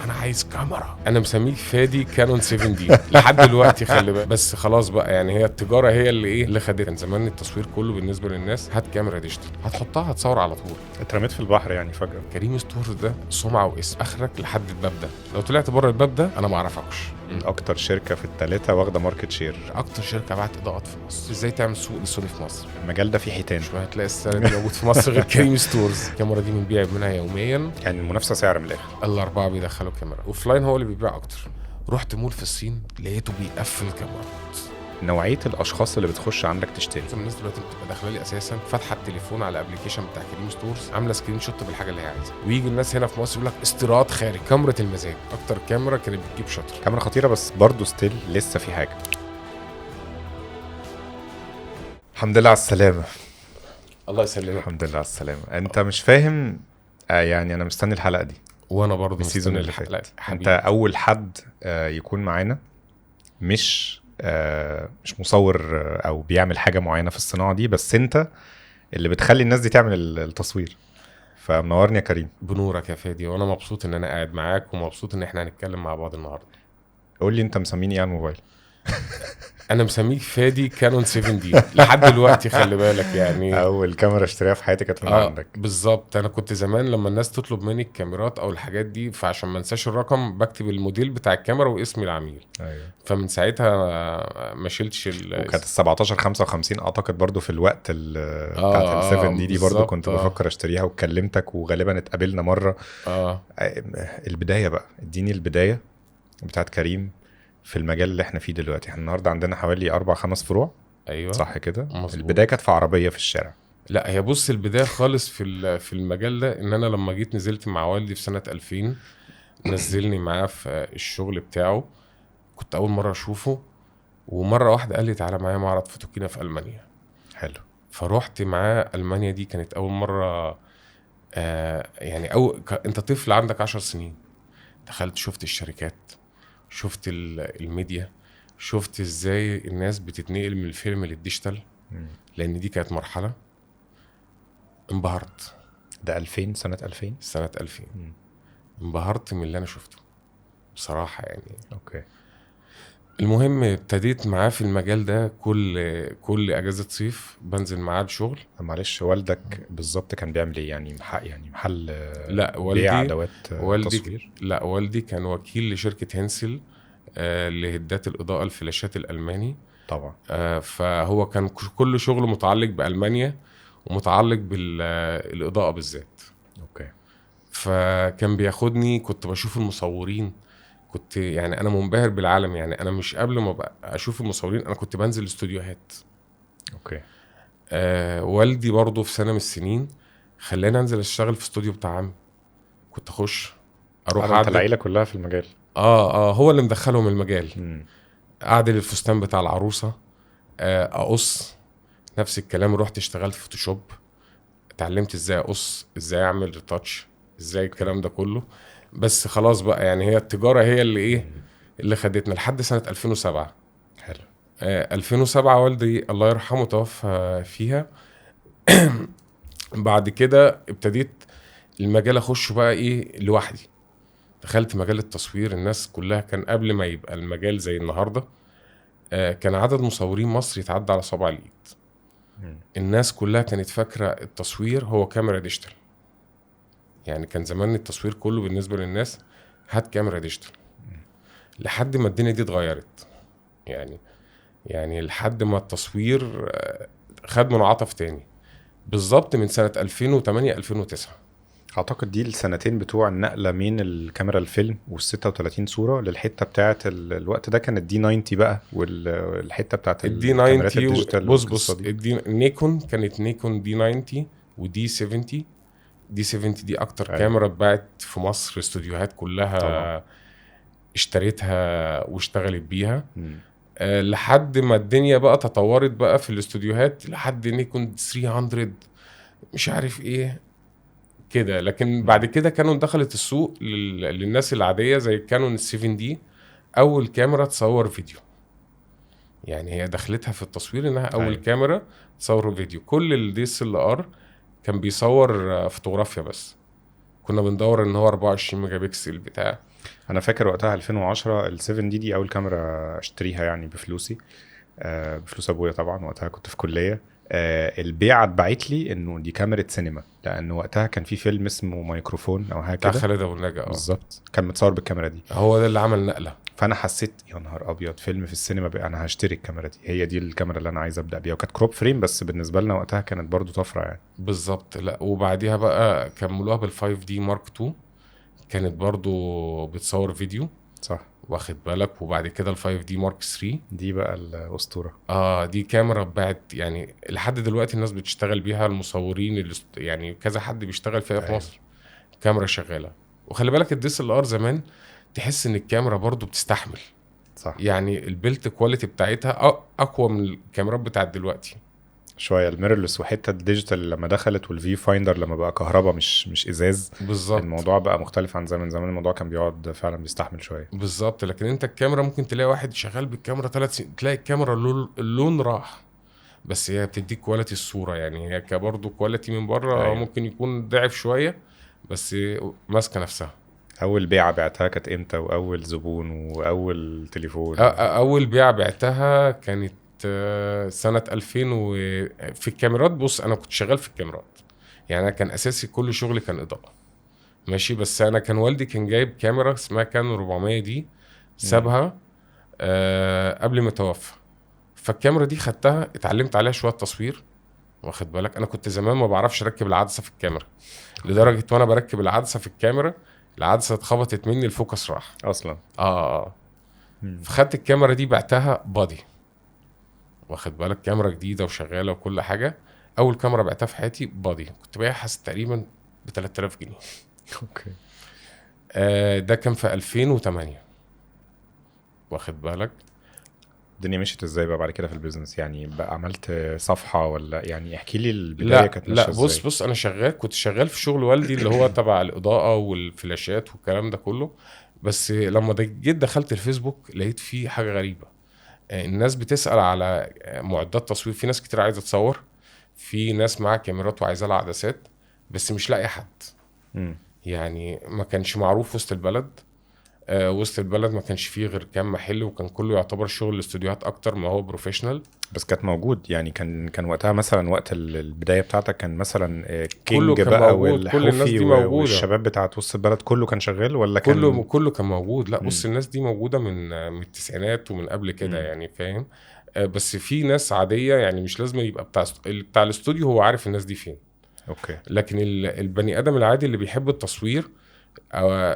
انا عايز كاميرا. انا مسميه فادي كانون 7 دي لحد دلوقتي، خلي بالك. بس خلاص بقى، يعني هي التجاره هي اللي ايه اللي خدتها. كان زمان التصوير كله بالنسبه للناس هات كاميرا ديجيتال، هتحطها هتصور على طول. اترميت في البحر يعني فجاه. كريم ستورز ده سمعه واسم، اخرك لحد الباب ده، لو طلعت بره الباب ده انا ما اعرفكش. اكتر شركه في الثلاثه واخده ماركت شير، اكتر شركه بعت اضاءات في مصر. ازاي تعمل سوق للسوني في مصر؟ المجال ده فيه حيتان. مش هتلاقي السنه دي موجود في مصر غير كريم ستورز. الكاميرا دي بنبيع منها يوميا، يعني المنافسه سعر من الاخر. الاربعه بيدخلوا كاميرا. اوفلاين هو اللي بيبيع اكتر. رحت مول في الصين لقيته بيقفل كاميرات. نوعيه الاشخاص اللي بتخش عندك تشتري، الناس دلوقتي بتبقى داخله لي اساسا فاتحه التليفون على الابلكيشن بتاع كريم ستورز، عامله سكرين شوت بالحاجه اللي هي عايزها، ويجي الناس هنا في مصر يقول لك استيراد خارج. كاميرا المزاج اكتر كاميرا كانت بتجيب شطر. كاميرا خطيره، بس برضه ستيل لسه في حاجه. الحمد لله على السلامه. الله يسلمك. الحمد لله على السلامه. انت مش فاهم يعني انا مستني الحلقه دي وانا برضه السيزون اللي فات. انت اول حد يكون معانا، مش مصور او بيعمل حاجه معينه في الصناعه دي، بس انت اللي بتخلي الناس دي تعمل التصوير. فمنورني يا كريم. بنورك يا فادي، وانا مبسوط ان انا قاعد معاك، ومبسوط ان احنا هنتكلم مع بعض النهارده. قول لي انت مسميني ايه على الموبايل؟ انا مسميك فادي كانون 7 دي لحد دلوقتي، خلي بالك. يعني اول كاميرا اشتريها في حياتي كانت من عندك. بالظبط. انا كنت زمان لما الناس تطلب مني الكاميرات او الحاجات دي، فعشان ما انساش الرقم بكتب الموديل بتاع الكاميرا واسم العميل. ايوه. فمن ساعتها ما شلتش وكانت ال 1755 اعتقد برضو في الوقت بتاعت ال 7 دي برضو كنت بفكر اشتريها، وكلمتك وغالبا اتقابلنا مره. البدايه بقى، اديني البدايه بتاعت كريم في المجال اللي احنا فيه دلوقتي. احنا النهارده عندنا حوالي 4-5 فروع. ايوه صح كده؟ مظبوط. البدايه كانت في عربيه في الشارع. لا، هي بص، البدايه خالص في المجال ده ان انا لما جيت نزلت مع والدي في سنه 2000، نزلني معاه في الشغل بتاعه. كنت اول مره اشوفه، ومره واحده قال لي تعالى معايا معرض فوتوكينا في المانيا. حلو. فروحت معاه المانيا. دي كانت اول مره. يعني انت طفل عندك 10 سنين، دخلت شفت الشركات، شفت الميديا، شفت ازاي الناس بتتنقل من الفيلم للديجيتال، لان دي كانت مرحله. انبهرت. ده 2000 سنه 2000. سنه 2000 انبهرت من اللي انا شفته بصراحه يعني. اوكي. المهم ابتديت معاه في المجال ده. كل اجازه صيف بنزل معاه الشغل. معلش، والدك بالظبط كان بيعمل ايه؟ يعني محل لا، بيع ادوات تصوير؟ لا، والدي كان وكيل لشركه هنسل لهدات الاضاءه الفلاشات الالماني طبعا. فهو كان كل شغله متعلق بالمانيا ومتعلق بالاضاءه بالذات. اوكي. فكان بياخدني، كنت بشوف المصورين، كنت يعني انا منبهر بالعالم. يعني انا مش قبل ما اشوف المصورين انا كنت بنزل الاستوديوهات. اوكي. والدي برضو في سنه من السنين خلاني انزل اشتغل في استوديو بتاع عمي. كنت اروح انت العيله كلها في المجال. هو اللي مدخلهم المجال. اعدل الفستان بتاع العروسه، اقص نفس الكلام. رحت اشتغلت فوتوشوب، اتعلمت ازاي اقص، ازاي اعمل ريتاتش، ازاي الكلام ده كله. بس خلاص بقى، يعني هي التجاره هي اللي اللي خدتنا لحد سنه 2007. حلو. 2007 والدي الله يرحمه توفى فيها. بعد كده ابتديت المجال اخش بقى لوحدي. دخلت مجال التصوير. الناس كلها كان قبل ما يبقى المجال زي النهارده كان عدد مصورين مصر يتعدى على صابع الايد. الناس كلها كانت فاكره التصوير هو كاميرا ديجيتال. يعني كان زمان التصوير كله بالنسبه للناس هات كاميرا ديجيتال. لحد ما الدنيا دي اتغيرت. يعني لحد ما التصوير خد منعطف تاني بالظبط من سنه 2008 2009. اعتقد دي السنتين بتوع النقله من الكاميرا الفيلم وال36 صوره للحته بتاعه الوقت ده. كانت دي 90 بقى، والحته بتاعه الكاميرات الديجيتال. بص النيكون كانت نيكون دي 90 ودي 70. دي 70 دي اكتر كاميرا اتباعت في مصر. استوديوهات كلها طبعا اشتريتها واشتغلت بيها. لحد ما الدنيا بقى تطورت بقى في الاستوديوهات لحد نيكون 300 مش عارف ايه كده. لكن بعد كده كانون دخلت السوق للناس العادية زي كانون 7 دي. اول كاميرا تصور فيديو. يعني هي دخلتها في التصوير انها اول كاميرا تصور فيديو. كل الدي اس ال ار كان بيصور فوتوغرافيا بس. كنا بندور ان هو 24 ميجا بكسل بتاع. انا فاكر وقتها 2010 ال7 دي اول كاميرا اشتريها يعني بفلوسي، بفلوس ابويا طبعا، وقتها كنت في كليه. البيعه اتبعت لي انه دي كاميرا سينما، لان وقتها كان في فيلم اسمه مايكروفون او حاجه بتاع كده خالد ابو النجا. بالظبط، كان متصور بالكاميرا دي. هو ده اللي عمل نقله. فانا حسيت يا نهار ابيض، فيلم في السينما بقى، انا هشتري الكاميرا دي، هي دي الكاميرا اللي انا عايز ابدا بيها. وكانت كروب فريم، بس بالنسبه لنا وقتها كانت برضو طفره يعني. بالظبط. لا وبعديها بقى كملوها بال5 دي مارك 2، كانت برضو بتصور فيديو، صح، واخد بالك. وبعد كده ال5 دي مارك 3 دي بقى الاسطوره. دي كاميرا بعد يعني لحد دلوقتي الناس بتشتغل بيها، المصورين اللي يعني كذا حد بيشتغل فيها في مصر. كاميرا شغاله. وخلي بالك الديس ال ار زمان تحس ان الكاميرا برضو بتستحمل، صح، يعني البيلت كواليتي بتاعتها اقوى من الكاميرات بتاعت دلوقتي شويه. الميرلس وحته الديجيتال لما دخلت، والفي فايندر لما بقى كهرباء مش ازاز، بالظبط. الموضوع بقى مختلف عن زمان الموضوع كان بيقعد فعلا بيستحمل شويه. بالظبط. لكن انت الكاميرا ممكن تلاقي واحد شغال بالكاميرا 3 سنين تلاقي الكاميرا اللون راح، بس هي بتديك كواليتي الصوره، يعني هي برضه كواليتي من بره. أيوة. ممكن يكون ضعف شويه بس ماسكه نفسها. اول بيعه بعتها كانت امتى؟ واول زبون واول تليفون؟ اول بيعه بعتها كانت سنه 2000 في الكاميرات. بص انا كنت شغال في الكاميرات، يعني انا كان اساسي كل شغلي كان اضاءه ماشي. بس انا كان والدي كان جايب كاميرا اسمها كان 400 دي، سابها قبل ما توفى. فالكاميرا دي خدتها اتعلمت عليها شويه تصوير، واخد بالك. انا كنت زمان ما بعرفش اركب العدسه في الكاميرا، لدرجه وانا بركب العدسه في الكاميرا العدسه اتخبطت مني، الفوكس راح اصلا. فخدت الكاميرا دي بعتها بادي، واخد بالك. كاميرا جديده وشغاله وكل حاجه. اول كاميرا بعتها في حياتي بادي، كنت بايعها تقريبا ب 3000 جنيه. اوكي. ده كان في 2008، واخد بالك. الدنيا مشيت ازاي بقى بعد كده في البيزنس؟ يعني بقى عملت صفحة ولا يعني احكي لي البداية كانت ماشية ازاي؟ بص انا كنت شغال في شغل والدي اللي هو تبع الاضاءه والفلاشات والكلام ده كله. بس لما جيت دخلت الفيسبوك لقيت فيه حاجه غريبه. الناس بتسال على معدات تصوير، في ناس كتير عايزه تصور، في ناس معاها كاميرات وعايزه لها عدسات، بس مش لاقي حد. يعني ما كانش معروف وسط البلد. وسط البلد ما كانش فيه غير كام محل، وكان كله يعتبر شغل الاستوديوهات اكتر ما هو بروفيشنال. بس كانت موجود يعني، كان وقتها مثلا وقت البداية بتاعتك كان مثلا كله كينج كان بقى موجود، كل الناس والحوفي دي موجودة، والشباب بتاعت وسط البلد كله كان شغال ولا كله كان موجود. لا بص الناس دي موجودة من التسعينات ومن قبل كده يعني فاهم. بس في ناس عادية، يعني مش لازم يبقى بتاع الاستوديو هو عارف الناس دي فين. اوكي. لكن البني ادم العادي اللي بيحب التصوير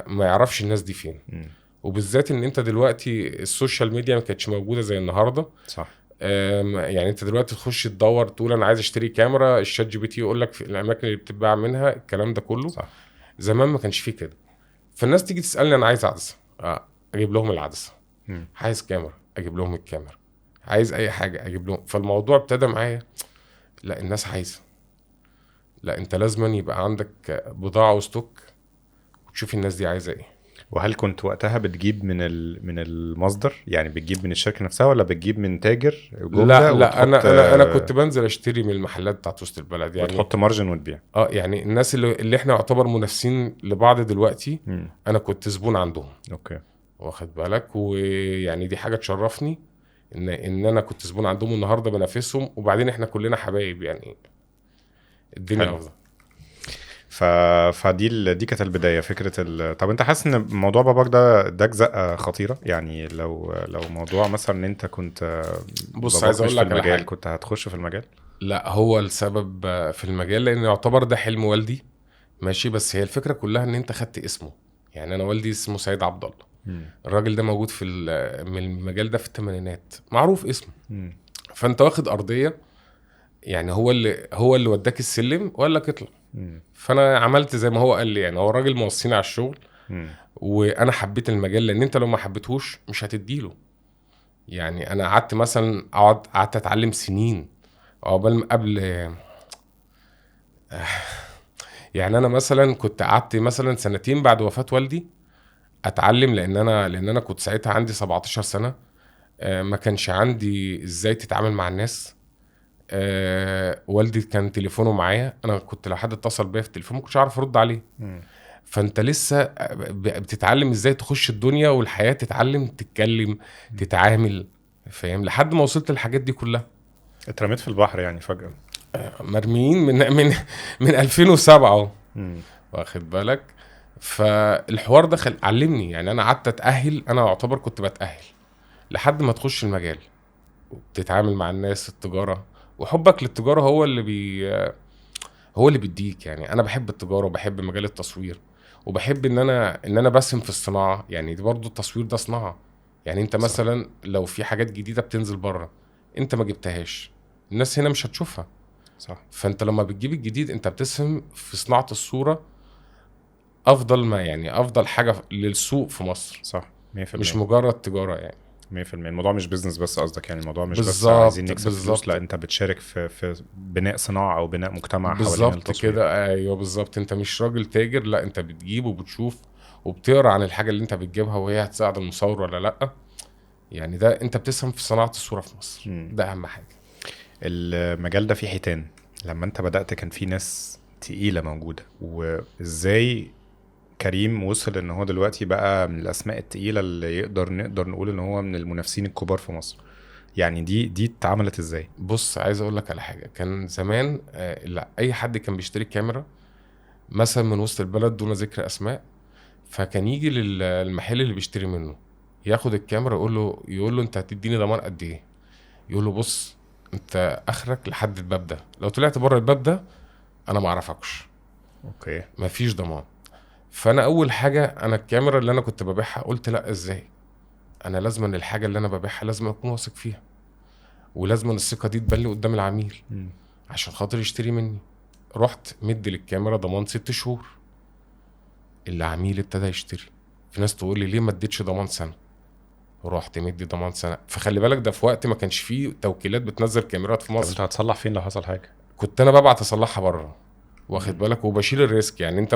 ما يعرفش الناس دي فين. وبالذات ان انت دلوقتي السوشيال ميديا ما كانتش موجوده زي النهارده. صح. يعني انت دلوقتي تخش تدور تقول انا عايز اشتري كاميرا، الشات جي بي تي يقول لك في الاماكن اللي بتتباع منها الكلام ده كله. صح. زمان ما كانش فيه كده. فالناس تيجي تسالني انا عايز عدسه، اجيب لهم العدسه. عايز كاميرا اجيب لهم الكاميرا، عايز اي حاجه اجيب لهم. فالموضوع ابتدى معايا لا الناس عايزه، لا انت لازم يبقى عندك بضاعه وستوك وتشوف الناس دي عايزه ايه. وهل كنت وقتها بتجيب من المصدر، يعني بتجيب من الشركه نفسها ولا بتجيب من تاجر جمله؟ لا انا كنت بنزل اشتري من المحلات بتاعت وسط البلد يعني، وتحط مارجن وتبيع. يعني الناس اللي احنا يعتبر منافسين لبعض دلوقتي انا كنت زبون عندهم. اوكي. واخد بالك. ويعني دي حاجه تشرفني ان انا كنت زبون عندهم النهارده بنافسهم، وبعدين احنا كلنا حبايب يعني الدنيا افضل. دي كانت البدايه فكره طب انت حاسس ان موضوع باباك ده اداك زقه خطيره؟ يعني لو موضوع مثلا ان انت كنت بص عايز اقول لك على حاجه، كنت هتخش في المجال؟ لا هو السبب في المجال لان يعتبر ده حلم والدي ماشي. بس هي الفكره كلها ان انت خدت اسمه. يعني انا والدي اسمه سيد عبد الله. الراجل ده موجود في من المجال ده في الثمانينات، معروف اسمه. فانت واخد ارضيه، يعني هو اللي وداك السلم وقال لك اطلع. فانا عملت زي ما هو قال لي. يعني هو الراجل موصيني على الشغل، وانا حبيت المجال لان انت لو ما حبيتهوش مش هتديله. يعني انا قعدت مثلا قعدت اتعلم سنين قبل يعني انا مثلا كنت قعدت مثلا سنتين بعد وفاة والدي اتعلم، لان انا كنت ساعتها عندي 17 سنة. ما كانش عندي ازاي تتعامل مع الناس. والدي كان تليفونه معايا، انا كنت لو حد اتصل بيا في التليفون ما كنتش عارف ارد عليه. فانت لسه بتتعلم ازاي تخش الدنيا والحياة، تتعلم تتكلم تتعامل، فاهم؟ لحد ما وصلت للحاجات دي كلها. اترميت في البحر يعني فجأة. مرميين من 2007 واخد بالك. فالحوار ده علمني، يعني انا قعدت اتأهل، انا اعتبر كنت بتأهل لحد ما تخش المجال وبتتعامل مع الناس. التجارة وحبك للتجارة هو اللي بيديك. يعني انا بحب التجارة وبحب مجال التصوير، وبحب ان انا بسهم في الصناعة. يعني دي برضو التصوير ده صناعة. يعني انت صح. مثلا لو في حاجات جديدة بتنزل بره انت ما جبتهاش، الناس هنا مش هتشوفها. صح. فانت لما بتجيب الجديد انت بتسهم في صناعة الصورة. افضل ما يعني افضل حاجة للسوق في مصر، صح 100%. مش مجرد تجارة يعني. 100%. الموضوع مش بيزنس بس قصدك، يعني الموضوع مش بس عايزين بالظبط نكسب فلوس، لا بالظبط انت بتشارك في بناء صناعة او بناء مجتمع حوالين بالظبط التصوير. كده، ايوه بالظبط. انت مش راجل تاجر، لا انت بتجيب وبتشوف وبتقرا عن الحاجه اللي انت بتجيبها وهي هتساعد المصور ولا لا. يعني ده انت بتسهم في صناعه الصوره في مصر، مم. ده اهم حاجه. المجال ده فيه حيتان. لما انت بدأت كان فيه ناس تقيلة موجودة، وازاي كريم وصل ان هو دلوقتي بقى من الاسماء التقيلة اللي نقدر نقول ان هو من المنافسين الكبار في مصر؟ يعني دي اتعملت ازاي؟ بص عايز اقول لك على حاجه. كان زمان لا اي حد كان بيشتري كاميرا مثلا من وسط البلد دون ذكر اسماء، فكان يجي للمحل اللي بيشتري منه ياخد الكاميرا، يقول له انت هتديني ضمان قد ايه؟ يقول له بص انت اخرك لحد الباب ده، لو طلعت بره الباب ده انا ما اعرفكش، اوكي. مفيش ضمان. فانا اول حاجه، انا الكاميرا اللي انا كنت ببيعها قلت لا ازاي، انا لازم ان الحاجه اللي انا ببيعها لازم اكون واثق فيها، ولازم ان الثقه دي تبان لي قدام العميل مم. عشان خاطر يشتري مني. رحت مدي للكاميرا ضمان 6 شهور، العميل ابتدى يشتري. في ناس تقول لي ليه ما اديتش ضمان سنه؟ رحت مدي ضمان سنه. فخلي بالك ده في وقت ما كانش فيه توكيلات بتنزل كاميرات في طب انت مصر، هتصلح فين لو حصل حاجة؟ كنت انا ببعت اصلحها بره، مم. واخد بالك، وبشيل الريسك. يعني انت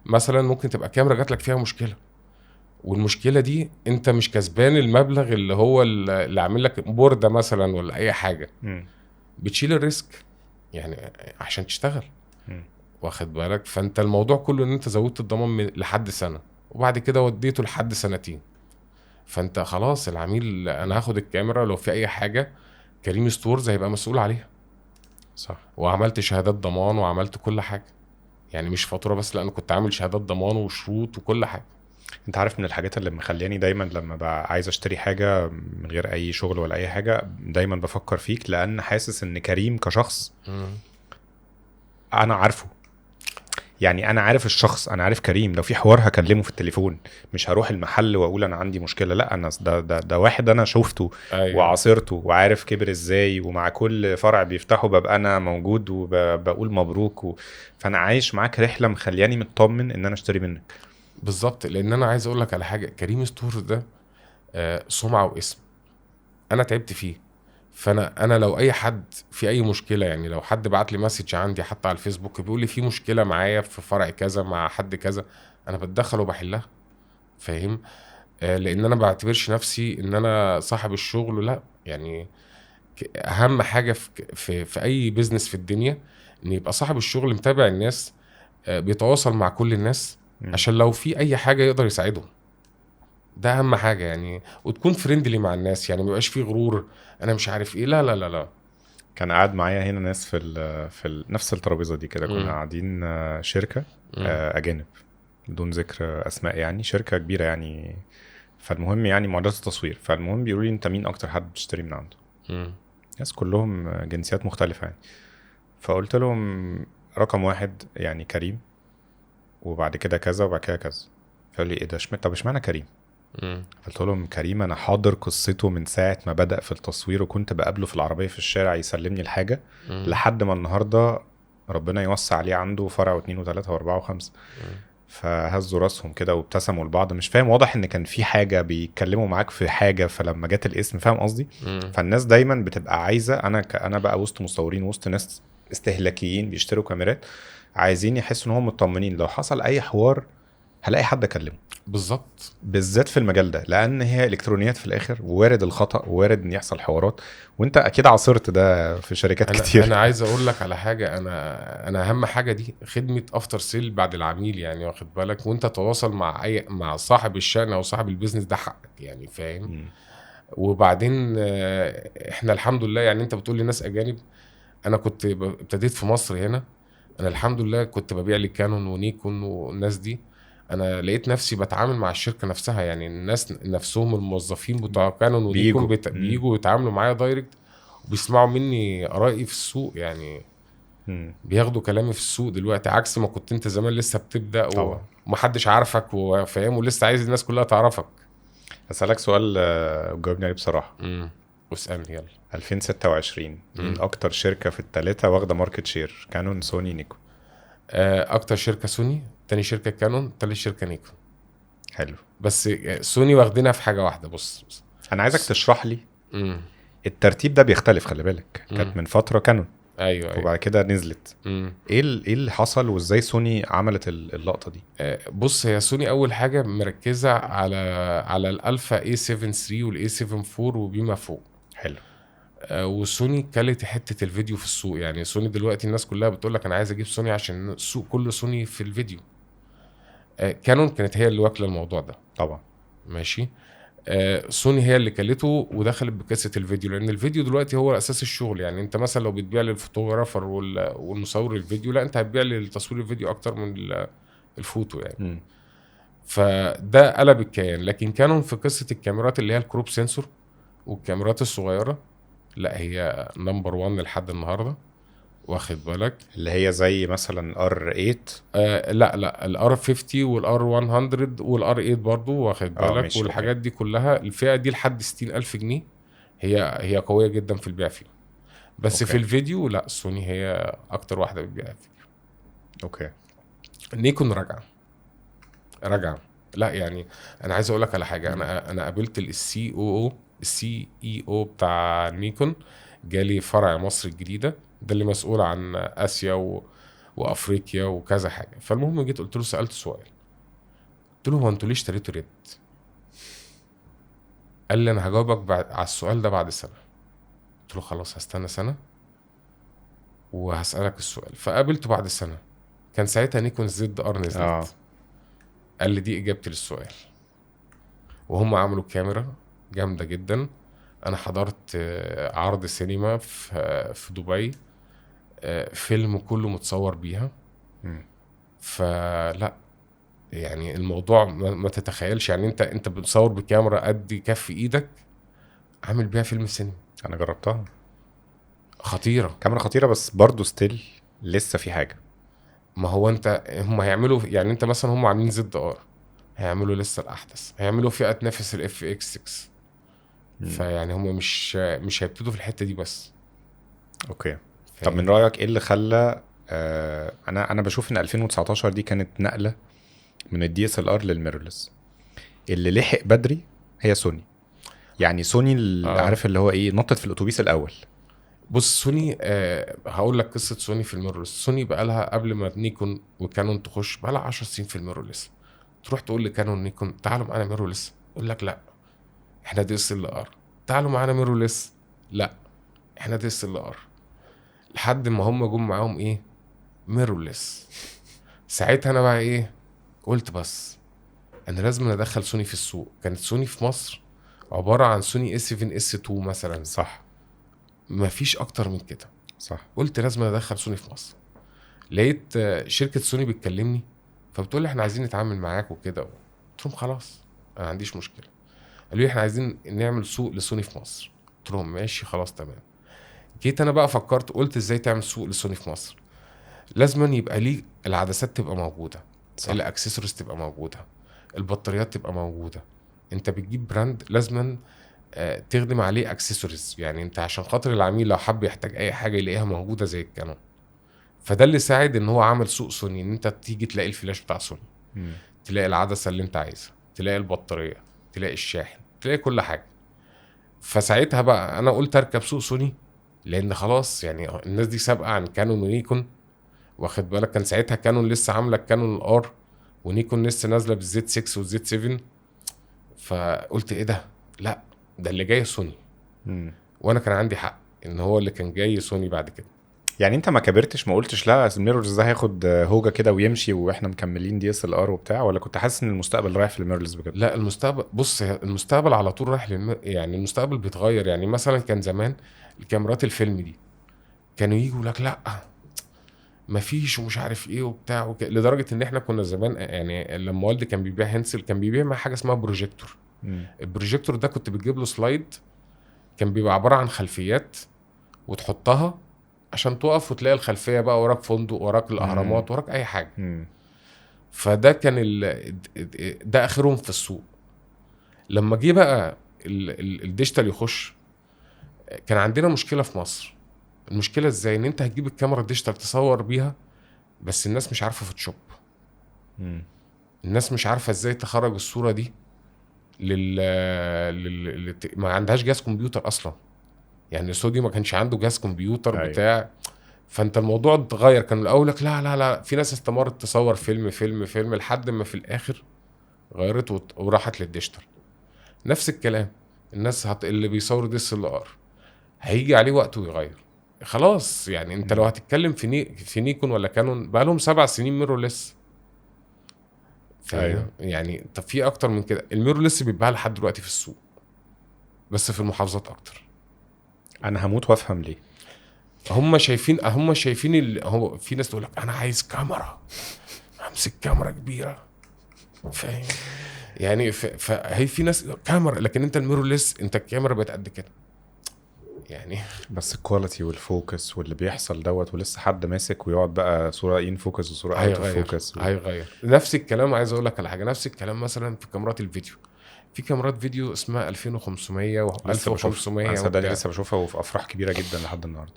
مثلا ممكن تبقى كاميرا جات لك فيها مشكله، والمشكله دي انت مش كسبان المبلغ اللي هو اللي عامل لك بورده مثلا ولا اي حاجه، مم. بتشيل الريسك يعني عشان تشتغل، مم. واخد بالك. فانت الموضوع كله ان انت زودت الضمان لحد سنه، وبعد كده وديته لحد سنتين. فانت خلاص العميل انا هاخد الكاميرا لو في اي حاجه كريم ستورز هيبقى مسؤول عليها. صح. وعملت شهادات ضمان وعملت كل حاجه، يعني مش فاتوره بس، لا انا كنت عامل شهادات ضمان وشروط وكل حاجه. انت عارف من الحاجات اللي مخلياني دايما لما بقى عايز اشتري حاجة من غير اي شغل ولا اي حاجة دايما بفكر فيك، لان حاسس ان كريم كشخص انا عارفه. يعني انا عارف الشخص، انا عارف كريم، لو في حوار هكلمه في التليفون، مش هروح المحل واقول انا عندي مشكلة. لا انا ده واحد انا شوفته ايوه وعاصرته وعارف كبر ازاي، ومع كل فرع بيفتحه ببقى انا موجود وبقول مبروك فانا عايش معاك رحلة مخلياني مطمن ان انا اشتري منك. بالظبط. لان انا عايز اقول لك على حاجه، كريم ستورز ده سمعه واسم، انا تعبت فيه. فانا لو اي حد في اي مشكله، يعني لو حد بعت لي مسج عندي حتى على الفيسبوك بيقول لي في مشكله معايا في فرع كذا مع حد كذا، انا بتدخل وبحلها، فاهم؟ لان انا بعتبرش نفسي ان انا صاحب الشغل، لا يعني. اهم حاجه في اي بيزنس في الدنيا ان يبقى صاحب الشغل متابع الناس، بيتواصل مع كل الناس مم. عشان لو في اي حاجه يقدر يساعدهم. ده اهم حاجه يعني. وتكون فريندلي مع الناس، يعني ما يبقاش فيه غرور، انا مش عارف ايه، لا لا لا لا. كان قاعد معايا هنا ناس نفس الترابيزه دي كده، كنا مم. قاعدين شركه مم. اجانب بدون ذكر اسماء، يعني شركه كبيره يعني. فالمهم يعني معدات التصوير، فالمهم بيقولوا لي انت مين اكتر حد بتشتري من عنده؟ مم. ناس كلهم جنسيات مختلفه يعني. فقلت لهم رقم واحد يعني كريم، وبعد كده كذا، وبعد كده كذا. فقال لي ايه ده طب اشمعنى كريم؟ مم. قلت لهم كريم انا حاضر قصته من ساعة ما بدأ في التصوير، وكنت بقابله في العربية في الشارع يسلمني الحاجة، مم. لحد ما النهاردة ربنا يوسع عليه عنده فرع و2 و3 و4 و5. مم. فهزوا راسهم كده وابتسموا لبعض، مش فاهم، واضح ان كان في حاجة بيتكلموا معاك في حاجة، فلما جات الاسم فاهم قصدي. مم. فالناس دايما بتبقى عايزة، انا بقى وسط مصورين، وسط ناس استهلاكيين بيشتروا كاميرات، عايزين يحسوا ان هم مطمنين لو حصل اي حوار هلاقي حد اكلمه. بالظبط، بالذات في المجال ده، لان هي الكترونيات في الاخر، وارد الخطا وارد ان يحصل حوارات، وانت اكيد عاصرت ده في شركات كتير. انا عايز اقول لك على حاجه، انا اهم حاجه دي خدمه افتر سيل بعد العميل، يعني واخد بالك، وانت تواصل مع صاحب الشأن او صاحب البيزنس ده حقك، يعني فاهم. وبعدين احنا الحمد لله، يعني انت بتقول لي ناس اجانب، انا كنت ابتديت في مصر هنا، انا الحمد لله كنت ببيع لكانون ونيكون والناس دي، انا لقيت نفسي بتعامل مع الشركه نفسها، يعني الناس نفسهم الموظفين بتوع كانون ونيكون بيجوا يتعاملوا معايا دايركت، وبيسمعوا مني ارائي في السوق، يعني بياخدوا كلامي في السوق دلوقتي، عكس ما كنت انت زمان لسه بتبدا ومحدش عارفك وفاهم، ولسه عايز الناس كلها تعرفك. هسألك سؤال وجاوبني عليه بصراحه. واسالني يلا. 2026 مين اكتر شركه في الثلاثه واخده ماركت شير؟ كانون، سوني، نيكون؟ اكتر شركه سوني، تاني شركه كانون، تالت شركه نيكون. حلو. بس سوني واخدينها في حاجه واحده. بص انا عايزك تشرح لي. الترتيب ده بيختلف، خلي بالك. كانت من فتره كانون، ايوه وبعد كده نزلت. ايه اللي حصل، وازاي سوني عملت اللقطه دي؟ بص، هي سوني اول حاجه مركزه على الالفا A7 III والاي 7 4 وبما فوق. حلو. وسوني كلت حته الفيديو في السوق، يعني سوني دلوقتي الناس كلها بتقول لك انا عايز اجيب سوني عشان السوق كله سوني في الفيديو. كانون كانت هي اللي واكله الموضوع ده طبعا. ماشي. سوني هي اللي كلته ودخلت بكاسه الفيديو، لان الفيديو دلوقتي هو اساس الشغل، يعني انت مثلا لو بتبيع للفوتوغرافر والمصور الفيديو، لا انت هتبيع للتصوير الفيديو اكتر من الفوتو يعني. فده قلب الكيان. لكن كانون في قصه الكاميرات اللي هي الكروب سنسور والكاميرات الصغيره، لا هي نمبر 1 لحد النهارده، واخد بالك، اللي هي زي مثلا R8. لا الار 50 والار 100 والار 8 برضو، واخد بالك، والحاجات دي كلها الفئه دي لحد 60,000 جنيه هي قويه جدا في البيع فيه. بس في الفيديو لا، سوني هي اكتر واحده بتبيع فيه. نيكون راجعه. لا يعني انا عايز اقول لك على حاجه، انا قابلت السي اي او بتاع نيكون، جالي فرع مصر الجديده، ده اللي مسؤول عن اسيا وافريقيا وكذا حاجه. فالمهم جيت قلت له، سالت سؤال، قلت له هو انتوا ليه اشتريتوا ريد؟ قال لي انا هجاوبك على السؤال ده بعد سنه. قلت له خلاص هستنى سنه وهسالك السؤال. فقابلته بعد سنه، كان ساعتها نيكون زد ار نزلت. قال لي دي اجابتي للسؤال. وهم عملوا كاميرا جامده جدا. انا حضرت عرض سينما في دبي، فيلم كله متصور بيها. فلا يعني الموضوع ما تتخيلش، يعني انت بتصور بكاميرا قد كف ايدك، عامل بيها فيلم سينما. انا جربتها، خطيره، كاميرا خطيره، بس برضو ستيل لسه في حاجه. ما هو هم هيعملوا، يعني انت مثلا هم عاملين زد ار، هيعملوا لسه الاحدث، هيعملوا فئه تنافس الاف اكس 6. فيعني هم مش هيبتدوا في الحته دي بس. اوكي. طب من رايك ايه اللي خلى انا بشوف ان 2019 دي كانت نقله من الدي اس ال ار للميرورلس. اللي لحق بدري هي سوني، يعني سوني اللي عارف اللي هو ايه، نطت في الاتوبيس الاول. بص سوني، هقول لك قصه سوني في الميرورلس. سوني بقى لها قبل ما نيكون وكانون تخش بقى لها 10 سنين في الميرورلس. تروح تقول لكانون نيكون تعالوا معانا ميرورلس، يقول لك لا احنا دي اس ال ار. تعالوا معانا ميرورلس، لا احنا دي اس ال ار. لحد ما هم جم معاهم ايه، ميرورلس. ساعتها انا بقى ايه، قلت بس انا لازم ادخل سوني في السوق. كانت سوني في مصر عباره عن سوني اس 7 اس 2 مثلا، صح، ما فيش اكتر من كده. صح. قلت لازم ادخل سوني في مصر. لقيت شركه سوني بتكلمني، فبتقول لي احنا عايزين نتعامل معاك وكده. قلت لهم خلاص انا ما عنديش مشكله. قالوا لي احنا عايزين نعمل سوق لسوني في مصر. قلت لهم ماشي خلاص تمام. جيت انا بقى فكرت، قلت ازاي تعمل سوق لسوني في مصر؟ لازم يبقى ليه العدسات تبقى موجوده، الاكسسوارز تبقى موجوده، البطاريات تبقى موجوده. انت بتجيب براند لازما تخدم عليه اكسسوارز، يعني انت عشان خاطر العميل لو حب يحتاج اي حاجه يلاقيها موجوده زي الكانون. فده اللي ساعد ان هو عمل سوق سوني، ان انت تيجي تلاقي الفلاش بتاع سوني، تلاقي العدسه اللي انت عايزها، تلاقي البطاريه، تلاقي الشاحن، تلاقي كل حاجه. فساعتها بقى انا قلت اركب سوق سوني، لان خلاص يعني الناس دي سابقه عن كانون ونيكون، واخد بالك. كان ساعتها كانون لسه عامله كانون الار ونيكون لسه نازله بالزد 6 والزد 7. فقلت ايه ده، لا ده اللي جاي سوني. وانا كان عندي حق ان هو اللي كان جاي سوني بعد كده. يعني انت ما كبرتش، ما قلتش لا الميرورلس ده هياخد هوجه كده ويمشي واحنا مكملين دي اس ال ار وبتاع، ولا كنت حاسس ان المستقبل رايح في الميرورلس بجد؟ لا المستقبل، بص المستقبل على طول رايح يعني المستقبل بيتغير. يعني مثلا كان زمان الكاميرات الفيلم دي كانوا يجوا لك لا مفيش ومش عارف ايه وبتاع لدرجه ان احنا كنا زمان يعني لما والدي كان بيبيع هنسل كان بيبيع مع حاجه اسمها بروجيكتور. البروجيكتور ده كنت بتجيب له سلايد كان بيبقى عباره عن خلفيات وتحطها عشان تقف وتلاقي الخلفيه بقى وراك فندق، وراك الاهرامات، وراك اي حاجه. فده كان ده اخرهم في السوق. لما جه بقى الديجيتال يخش، كان عندنا مشكله في مصر. المشكله ازاي؟ ان انت هتجيب الكاميرا الديجيتال تصور بيها، بس الناس مش عارفه فوتوشوب. الناس مش عارفه ازاي تخرج الصوره دي ما عندهاش جهاز كمبيوتر اصلا. يعني سودي ما كانش عنده جهاز كمبيوتر بتاع. فانت الموضوع اتغير. كان الاول لك لا لا لا، في ناس استمرت تصور فيلم لحد ما في الاخر غيرت وراحت للديجيتال. نفس الكلام الناس اللي بيصوروا دي اس ال ار هيجي عليه وقت ويغير خلاص. يعني انت لو هتتكلم في نيكون ولا كانون بقى لهم 7 سنين ميرورلس. أيوة. يعني طب في اكتر من كده. الميرورلس بيتباع لحد دلوقتي في السوق بس في المحافظات اكتر. انا هموت وافهم ليه. هم شايفين هو في ناس تقول لك انا عايز كاميرا، امسك كاميرا كبيره، فاهم يعني. فهي في ناس كاميرا، لكن انت الميرورلس انت الكاميرا بقت قد كده يعني. بس الكواليتي والفوكس واللي بيحصل دوت، ولسه حد ماسك ويقعد بقى صوره ان فوكس وصوره اوت اوف فوكس هيغير نفس الكلام. عايز اقول لك على حاجه، نفس الكلام مثلا في كاميرات الفيديو. في كاميرات فيديو اسمها 2500 و1500. انا صدقني لسه بشوفها وفي افراح كبيره جدا لحد النهارده.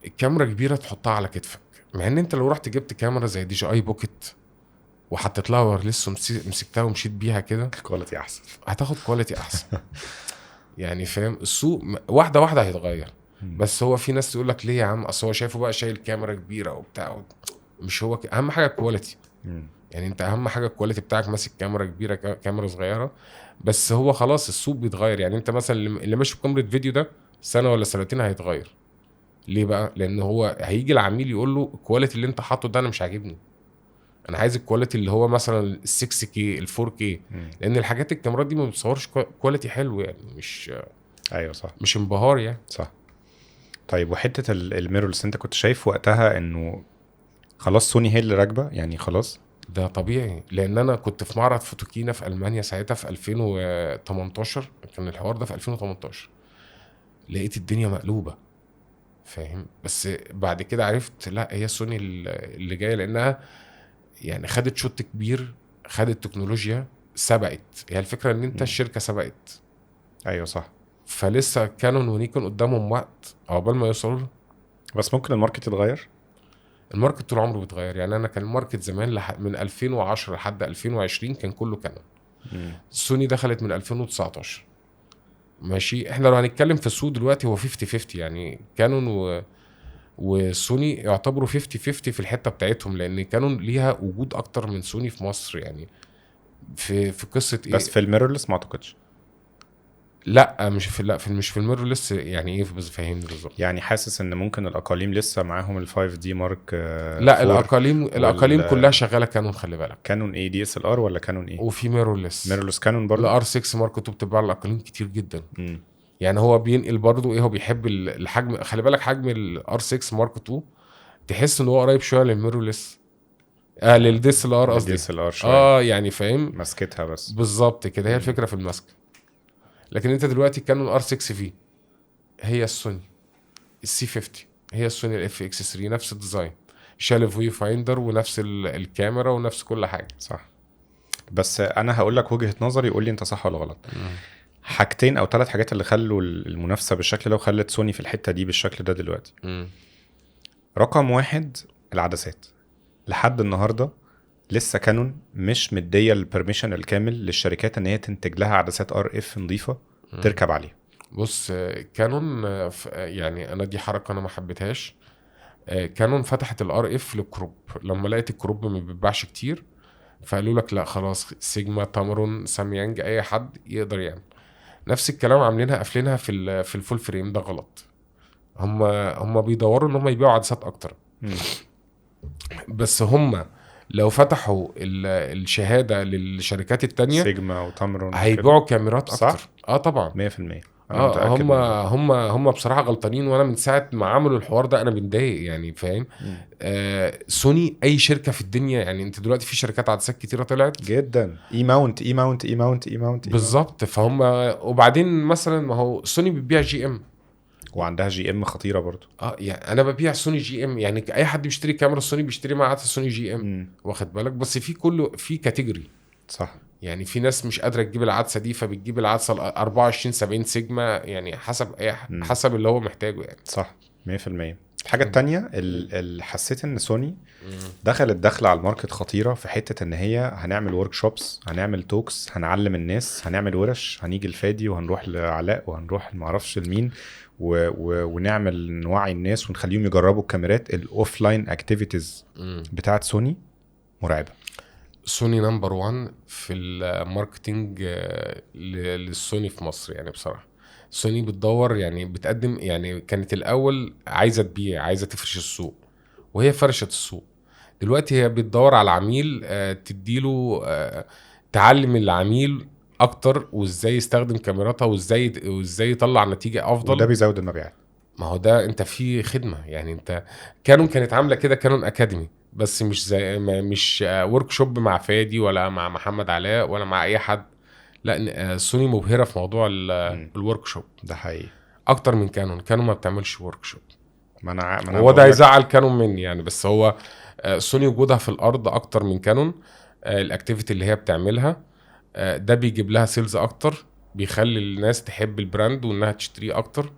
الكاميرا كبيره تحطها على كتفك، مع ان انت لو رحت جبت كاميرا زي دي جي اي بوكيت وحطيت لها وايرلس مسكتها ومشيت بيها كده، كواليتي احسن، هتاخد كواليتي احسن. يعني فاهم السوق واحده واحده هيتغير. بس هو في ناس تقول لك ليه يا عم، اصل هو شايفه بقى شايل كاميرا كبيره وبتاع. مش هو اهم حاجه الكواليتي. يعني انت اهم حاجه الكواليتي بتاعك، ماسك كاميرا كبيره كاميرا صغيره. بس هو خلاص السوق بيتغير. يعني انت مثلا اللي ماشي بكاميرا فيديو ده سنه ولا سنتين هيتغير. ليه بقى؟ لان هو هيجي العميل يقول له الكواليتي اللي انت حاطه ده انا مش عاجبني، انا عايز الكواليتي اللي هو مثلا ال6K ال4K. لان الحاجات الكاميرات دي ما بتصورش كواليتي حلو يعني، مش ايوه صح، مش انبهار يعني. صح. طيب وحته الميرورلس انت كنت شايف وقتها انه خلاص سوني هي اللي راكبه يعني خلاص؟ ده طبيعي، لان انا كنت في معرض فوتوكينا في المانيا ساعتها في 2018. كان الحوار ده في 2018. لقيت الدنيا مقلوبه، فاهم. بس بعد كده عرفت لا هي سوني اللي جايه، لانها يعني خدت شوت كبير، خدت تكنولوجيا، سبقت. هي الفكره ان انت الشركه سبقت. ايوه صح. فلسه كانون ونيكون قدامهم وقت عقبال ما يوصلوا له. بس ممكن الماركت يتغير. الماركت طول عمره بيتغير. يعني انا كان الماركت زمان من 2010 لحد 2020 كان كله كانون. سوني دخلت من 2019 ماشي. احنا لو هنتكلم في السوق دلوقتي هو 50-50 يعني. كانون وسوني يعتبروا 50-50 في الحته بتاعتهم، لان كانون ليها وجود اكتر من سوني في مصر يعني. في قصه ايه؟ بس في الميرورلس ما اعتقدش. لا مش في الميرورلس. يعني ايه بس فاهمني بالظبط؟ يعني حاسس ان ممكن الاقاليم لسه معاهم ال5 دي مارك. لا الاقاليم كلها شغاله كانون. خلي بالك كانون ايه، دي اس ال ار ولا كانون ايه؟ وفي ميرورلس كانون برضه. الار 6 مارك 2 بتتباع الاقاليم كتير جدا. يعني هو بينقل برضه ايه، هو بيحب الحجم. خلي بالك حجم الار 6 مارك 2 تحس ان هو قريب شويه للميرورلس، للدي اس ال ار قصدي. الدي اس ال ار شويه يعني فاهم مسكتها بس بالظبط كده. هي الفكره في المسك. لكن انت دلوقتي كانون ار 6 في هي السوني السي 50، هي السوني الاف اكس 3، نفس الديزاين، شال فيو فايندر ونفس الكاميرا ونفس كل حاجه. صح. بس انا هقول لك وجهه نظري، قول لي انت صح ولا غلط. حاجتين او 3 حاجات اللي خلوا المنافسه بالشكل ده وخلت سوني في الحته دي بالشكل ده دلوقتي. رقم 1 العدسات. لحد النهارده لسه كانون مش مديه البرميشن الكامل للشركات ان هي تنتج لها عدسات ار اف نظيفه تركب عليها. بص كانون يعني انا دي حركه انا ما حبيتهاش. كانون فتحت الار اف للكروب لما لقيت الكروب ما بيتباعش كتير، فقالوا لك لا خلاص سيجما، تامرون، ساميانج، اي حد يقدر يعمل نفس الكلام. عاملينها قافلينها في الفول فريم. ده غلط. هم بيدوروا ان هم يبيعوا عدسات اكتر. بس هم لو فتحوا الشهاده للشركات التانية سيجما وتامرون هيبيعوا كاميرات اكتر. صح؟ طبعا 100%. انا متاكد هم بصراحه غلطانين. وانا من ساعه ما عملوا الحوار ده انا بنضايق يعني، فاهم؟ سوني اي شركه في الدنيا يعني، انت دلوقتي في شركات عدسات كتيره طلعت جدا، اي ماونت. بالظبط. فهم وبعدين مثلا ما هو سوني بتبيع جي ام، وعندها جي ام خطيره برضو. يعني انا ببيع سوني جي ام، يعني اي حد بيشتري كاميرا سوني بيشتري معاها سوني جي ام. واخد بالك؟ بس في كله في كاتيجوري. صح. يعني في ناس مش قادره تجيب العدسه دي، فبتجيب العدسه ال 24 70 سيجما، يعني حسب اللي هو محتاجه يعني. صح 100%. الحاجه التانية اللي حسيت ان سوني دخلت على الماركت خطيره في حته ان هي هنعمل ورك شوبس، هنعمل توكس، هنعلم الناس، هنعمل ورش، هنيجي الفادي وهنروح لعلاء وهنروح معرفش لمين ونعمل نوعي الناس ونخليهم يجربوا الكاميرات. الاوفلاين اكتيفيتيز بتاعت سوني مرعبه. سوني نمبر 1 في الماركتينج للسوني في مصر يعني. بصراحه سوني بتدور يعني بتقدم، يعني كانت الاول عايزه تبيع، عايزه تفرش السوق، وهي فرشت السوق. دلوقتي هي بتدور على عميل تديله تعلم العميل اكتر، وازاي يستخدم كاميراتها، وازاي يطلع نتيجه افضل. وده بيزود المبيعات. ما هو ده انت في خدمه يعني. انت كانون كانت عامله كده، كانون اكاديمي، بس مش زي مش ورك شوب مع فادي ولا مع محمد علاء ولا مع اي حد. لا سوني مبهره في موضوع الورك شوب ده حقيقي اكتر من كانون ما بتعملش ورك شوب. ما انا هو ده يزعل كانون مني يعني. بس هو سوني وجودها في الارض اكتر من كانون. الاكتيفيتي اللي هي بتعملها ده بيجيب لها سيلز اكتر، بيخلي الناس تحب البراند وانها تشتريه اكتر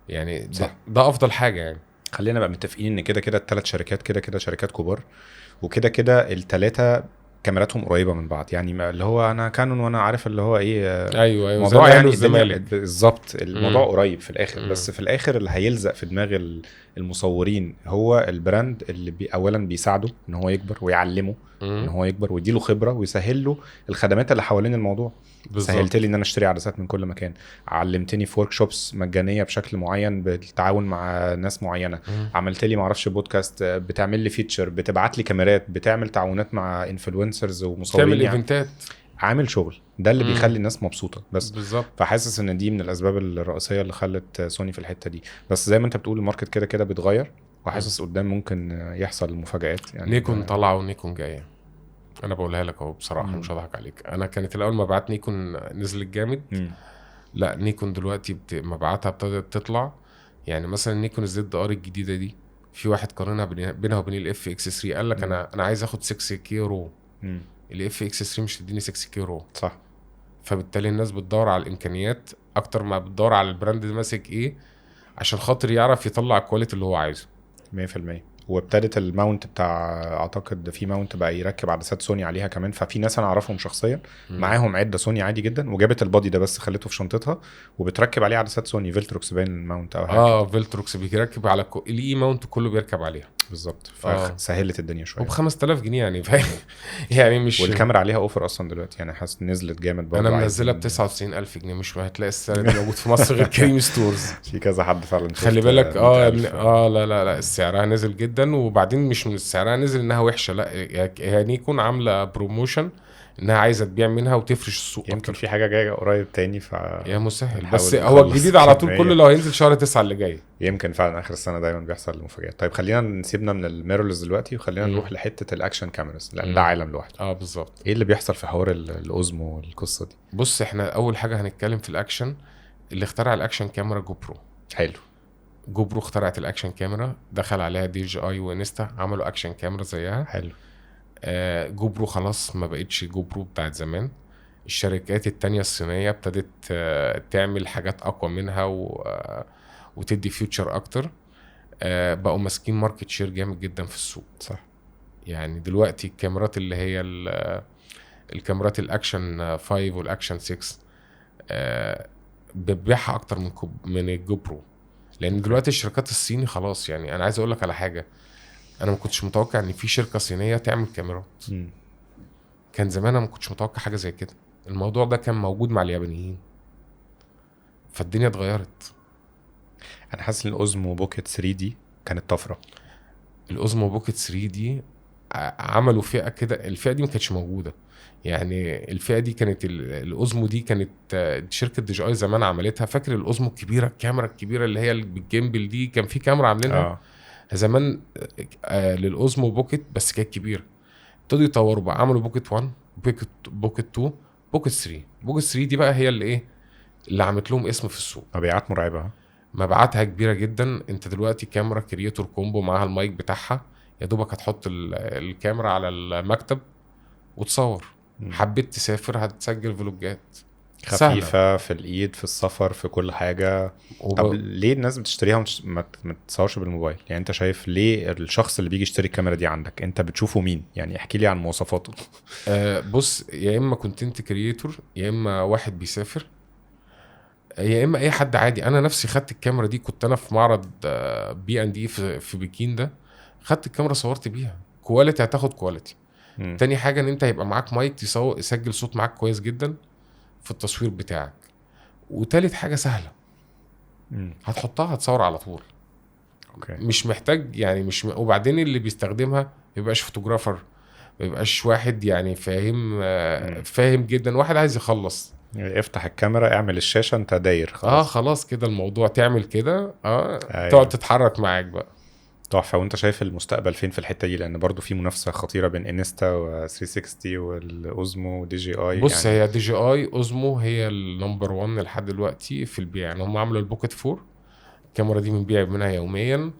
يعني. ده افضل حاجه يعني. خلينا بقى متفقين ان كده الثلاث شركات كده شركات كبار، وكده الثلاثه كاميراتهم قريبه من بعض يعني. اللي هو انا كانون وانا عارف اللي هو ايه. ايوه موضوع يعني الزمالك بالظبط. الموضوع قريب في الاخر. بس في الاخر اللي هيلزق في دماغ المصورين هو البراند اللي اولا بيساعده ان هو يكبر ويعلمه ان هو يكبر ويديله خبره ويسهل له الخدمات اللي حوالين الموضوع. سهلت لي ان انا اشتري عدسات من كل مكان، علمتني في ورك شوبس مجانيه بشكل معين بالتعاون مع ناس معينه، عملت لي معرفش بودكاست، بتعمل لي فيتشر، بتبعت لي كاميرات، بتعمل تعاونات مع انفلونسرز ومصورين، تعمل ايفنتات، عامل شغل. ده اللي بيخلي الناس مبسوطه بس. بالظبط. فحاسس ان دي من الاسباب الرئيسيه اللي خلت سوني في الحته دي. بس زي ما انت بتقول الماركت كده بيتغير، وحاسس قدام ممكن يحصل مفاجآت يعني. نيكون طالعه ونيكون جايه، انا بقولها لك اهو بصراحه. مش هضحك عليك، انا كانت الاول مبيعات نيكون نزلت جامد. لا نيكون دلوقتي مبيعاتها ابتدت تطلع. يعني مثلا نيكون الزد ار الجديده دي، في واحد قارنها بينها وبين الاف اكس 3، قال لك انا عايز اخد 6 كي رو. الاف اكس 3 مش تديني 6 كي رو. صح. فبالتالي الناس بتدور على الامكانيات اكتر ما بتدور على البراند ده ماسك ايه، عشان خاطر يعرف يطلع الكواليتي اللي هو عايزه 100%. وابتدت الماونت بتاع، اعتقد في ماونت بقى يركب عدسات سوني عليها كمان. ففي ناس انا اعرفهم شخصيا معاهم عده سوني عادي جدا، وجابت البادي ده بس خليته في شنطتها وبتركب عليه عدسات سوني. فيلتروكس باين الماونت او حاجه. فيلتروكس بيركب على الاي ماونت كله بيركب عليها بالظبط. فسهلت الدنيا شويه. وب 5000 جنيه يعني، فاهم؟ يعني مش. والكاميرا عليها اوفر اصلا دلوقتي يعني، حاسس نزلت جامد برضه. انا منزلها ب 99000 جنيه. مش هتلاقي السعر ده موجود في مصر غير كريم ستورز. في كذا حد فعلا. خلي بالك لا سعرها نزل جدا. وبعدين مش من سعرها نزل انها وحشه، لا هي نيكون عامله بروموشن انها عايزه تبيع منها وتفرش السوق. يمكن في حاجه جايه قريب تاني يا مسهل. بس هو الجديد على طول كله لو هينزل شهر 9 اللي جاي. يمكن فعلا اخر السنه دايما بيحصل مفاجآت. طيب خلينا نسيبنا من الميرورلز دلوقتي وخلينا نروح لحته الاكشن كاميراز، لان ده عالم لوحده. بالظبط. ايه اللي بيحصل في حوار الاوزمو والقصه دي؟ بص احنا اول حاجه هنتكلم في الاكشن. اللي اخترع الاكشن كاميرا جو برو. حلو. جو برو اخترعت الاكشن كاميرا، دخل عليها دي جي اي وانستا عملوا اكشن كاميرا زيها. حلو. جو برو خلاص ما بقتش جو برو بتاعت زمان. الشركات التانية الصينية ابتدت تعمل حاجات اقوى منها وتدي فيوتشر اكتر. بقوا ماسكين ماركت شير جامد جدا في السوق. صح. يعني دلوقتي الكاميرات اللي هي الكاميرات الاكشن 5 والاكشن 6 بتبيعها اكتر من الجو برو. لان دلوقتي الشركات الصيني خلاص يعني. انا عايز اقول لك على حاجه، انا ما كنتش متوقع ان في شركه صينيه تعمل كاميرا. كان زمان انا ما كنتش متوقع حاجه زي كده. الموضوع ده كان موجود مع اليابانيين، فالدنيا اتغيرت. انا حاسس ان الاوزمو بوكيت 3 دي كانت طفره. الاوزمو بوكيت 3 دي عملوا فئه كده، الفئه دي ما كانتش موجوده. يعني الفئه دي كانت الاوزمو دي كانت شركه دي جي اي زمان عملتها. فاكر الاوزمو الكبيره، الكاميرا الكبيره اللي هي بالجيمبل دي، كان في كاميرا عاملينها زمان للاوزمو بوكيت بس كانت كبيره. ابتدوا يطوروا بقى، عملوا بوكيت 1، بوكيت 2، بوكيت 3. بوكيت 3 دي بقى هي اللي ايه، اللي عملت لهم اسم في السوق. مبيعات مرعبه. مبيعاتها كبيره جدا. انت دلوقتي كاميرا كرياتور كومبو معاها المايك بتاعها، يا دوبك هتحط الكاميرا على المكتب وتصور. حبيت تسافر هتسجل فلوجات خفيفه سهلة. في الايد، في السفر، في كل حاجه. طب ليه الناس بتشتريها ما تصورش بالموبايل؟ يعني انت شايف ليه الشخص اللي بيجي يشتري الكاميرا دي عندك انت بتشوفه مين؟ يعني احكي لي عن مواصفاته. بص، يا اما كونتنت كرياتور، يا اما واحد بيسافر، يا اما اي حد عادي. انا نفسي خدت الكاميرا دي، كنت انا في معرض B&E في بكين ده، خدت الكاميرا صورت بيها. كواليتي، هتاخد كواليتي. تاني حاجه ان انت هيبقى معاك مايك يسجل صوت معاك كويس جدا في التصوير بتاعك. وتالت حاجه سهله، هتحطها هتصور على طول. أوكي. مش محتاج يعني، وبعدين اللي بيستخدمها ما يبقاش فوتوغرافر، ما يبقاش واحد يعني فاهم جدا، واحد عايز يخلص. يعني افتح الكاميرا، اعمل الشاشة، انت داير خلاص. خلاص كده الموضوع، تعمل كده تقعد تتحرك معاك بقى. تحفة. وانت شايف المستقبل فين في الحتة دي؟ لان برضو في منافسة خطيرة بين انستا و 360 والاوزمو ودي جي اي. بص يعني هي دي جي اي اوزمو هي النمبر 1 لحد دلوقتي في البيع. يعني هم عملوا البوكيت 4، الكاميرا دي بنبيع منها يوميا.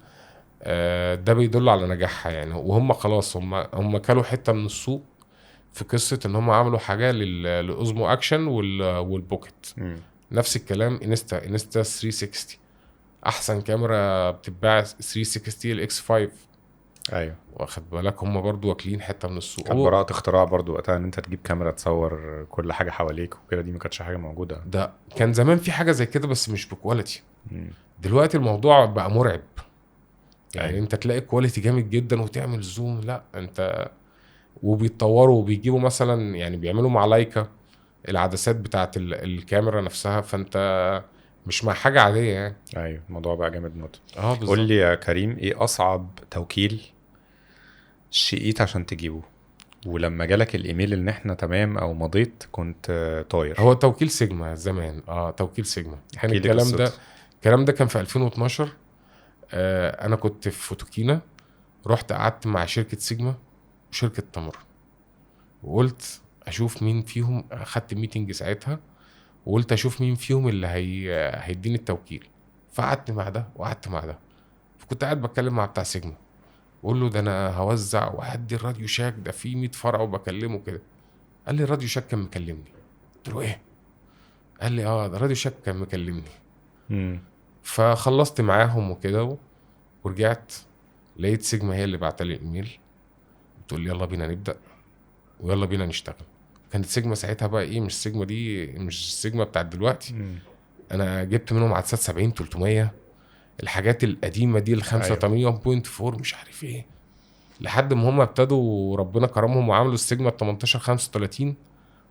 ده بيدل على نجاحها يعني. وهم خلاص هم كلوا حتة من السوق في قصة ان هم عملوا حاجة للاوزمو اكشن والبوكيت. نفس الكلام انستا 360 احسن كاميرا بتتباع 360 الاكس 5. ايوه واخد بالك، هم برضو واكلين حته من السوق. كانت براءة اختراع برضو وقتها ان انت تجيب كاميرا تصور كل حاجه حواليك وكده، دي ما كانتش حاجه موجوده. ده كان زمان في حاجه زي كده بس مش بكواليتي. دلوقتي الموضوع بقى مرعب يعني. انت تلاقي كواليتي جامد جدا وتعمل زوم، لا انت وبيتطوروا وبيجيبوا مثلا يعني بيعملوا مع لايكا العدسات بتاعت الكاميرا نفسها، فانت مش مع حاجه عاديه يعني. ايوه الموضوع بقى جامد موت. بالظبط. قول لي يا كريم، ايه اصعب توكيل شقيت عشان تجيبه؟ ولما جالك الايميل ان احنا تمام او مضيت كنت طاير؟ هو توكيل سيجما زمان. توكيل سيجما كان الكلام ده كان في 2012. انا كنت في فوتوكينا، رحت قعدت مع شركة سيجما وشركة تمر، وقلت اشوف مين فيهم. اخدت ميتنج ساعتها وقلت اشوف مين فيهم اللي هيديني التوكيل. فقعدت مع ده وقعدت مع ده. فكنت قاعد بتكلم مع بتاع سيجما، بقول له ده انا هوزع وهدي الراديو شاك ده في 100 فرع وبكلمه كده. قال لي الراديو شاك كان مكلمني. قلت له ايه؟ قال لي ده الراديو شاك كان مكلمني. فخلصت معاهم وكده ورجعت لقيت سيجما هي اللي بعتلي الايميل، بتقول لي يلا بينا نبدا ويلا بينا نشتغل. كانت سيجما ساعتها بقى ايه، مش سيجما دي مش السيجما بتاعت دلوقتي. انا جبت منهم عدسات 70 300 الحاجات القديمه دي، ال 85.4 مش عارف ايه، لحد ما هم ابتدوا ربنا كرمهم وعملوا السيجما ال 18 35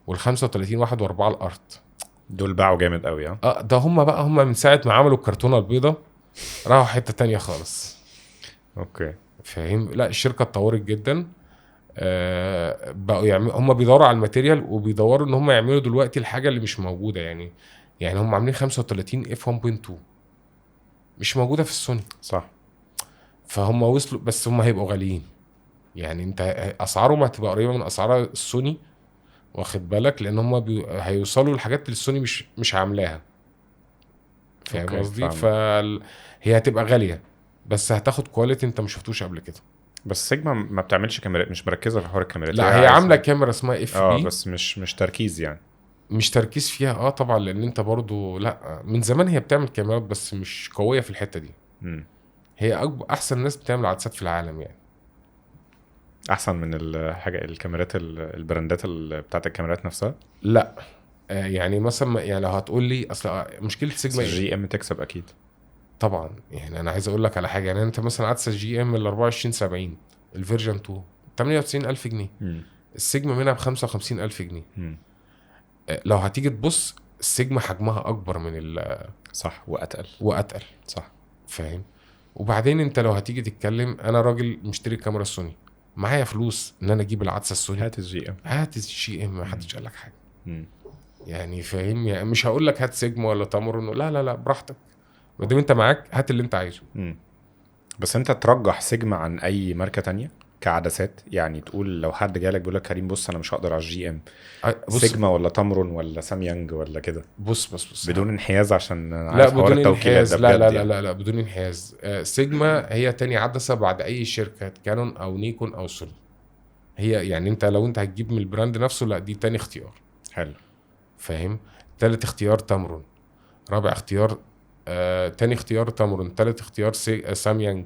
وال 35 1.4 الارض. دول باعوا جامد قوي. ده هم من ساعه ما عملوا الكرتونه البيضاء راحوا حته تانية خالص. اوكي فاهم. لا الشركه اتطورت جدا. بقوا يعملوا، هم بيدوروا على الماتيريال وبيدوروا ان هم يعملوا دلوقتي الحاجه اللي مش موجوده يعني. يعني هم عاملين 35 اف 1.2 مش موجوده في السوني. صح. فهم وصلوا، بس هم هيبقوا غاليين يعني. انت اسعارهم هتبقى قريبه من اسعار السوني، واخد بالك، لان هم هيوصلوا للحاجات اللي السوني مش عاملاها. فاهم قصدي؟ فهي هتبقى غاليه بس هتاخد كواليتي انت مش شفتوش قبل كده. بس سيجما ما بتعملش كاميرات، مش مركزه في حوار الكاميرات. لا هي عامله كاميرا اسمها اف بي بس مش تركيز يعني. مش تركيز فيها طبعا، لان انت برضو لا من زمان هي بتعمل كاميرات بس مش قويه في الحته دي. هي احسن ناس بتعمل عدسات في العالم يعني. احسن من الحاجه الكاميرات البراندات بتاعت الكاميرات نفسها. لا يعني مثلا يعني لو هتقول لي اصل مشكله سيجما جي ام تكسب اكيد طبعا. يعني انا عايز اقول لك على حاجه، يعني انت مثلا عدسه جي ام ال 24 70 الفيرجن 2 98,000 جنيه. السيجما منها ب55,000 جنيه. لو هتيجي تبص السيجما حجمها اكبر من صح، واتقل صح، فاهم. وبعدين انت لو هتيجي تتكلم، انا راجل مشتري كاميرا سوني، معايا فلوس ان انا اجيب العدسه السوني، هات الجي ام، ما حدش قال لك حاجه. يعني فاهم، يعني مش هقول لك هات سيجما ولا تامرون، لا براحتك، ما دام انت معاك هات اللي انت عايزه. بس انت ترجح سيجما عن اي ماركه تانية كعدسات؟ يعني تقول لو حد جالك بيقول لك كريم بص انا مش هقدر على الجي ام، سيجما ولا تامرون ولا ساميانج ولا كده؟ بص بدون انحياز، عشان لا بدون انحياز، لا لا, لا لا لا بدون انحياز. سيجما هي تاني عدسه بعد اي شركه، كانون او نيكون او سوني. هي يعني انت لو انت هتجيب من البراند نفسه، لا دي تاني اختيار. حلو، فاهم. تالت اختيار تامرون، رابع اختيار تاني اختيار تامرون، تالت اختيار ساميانج.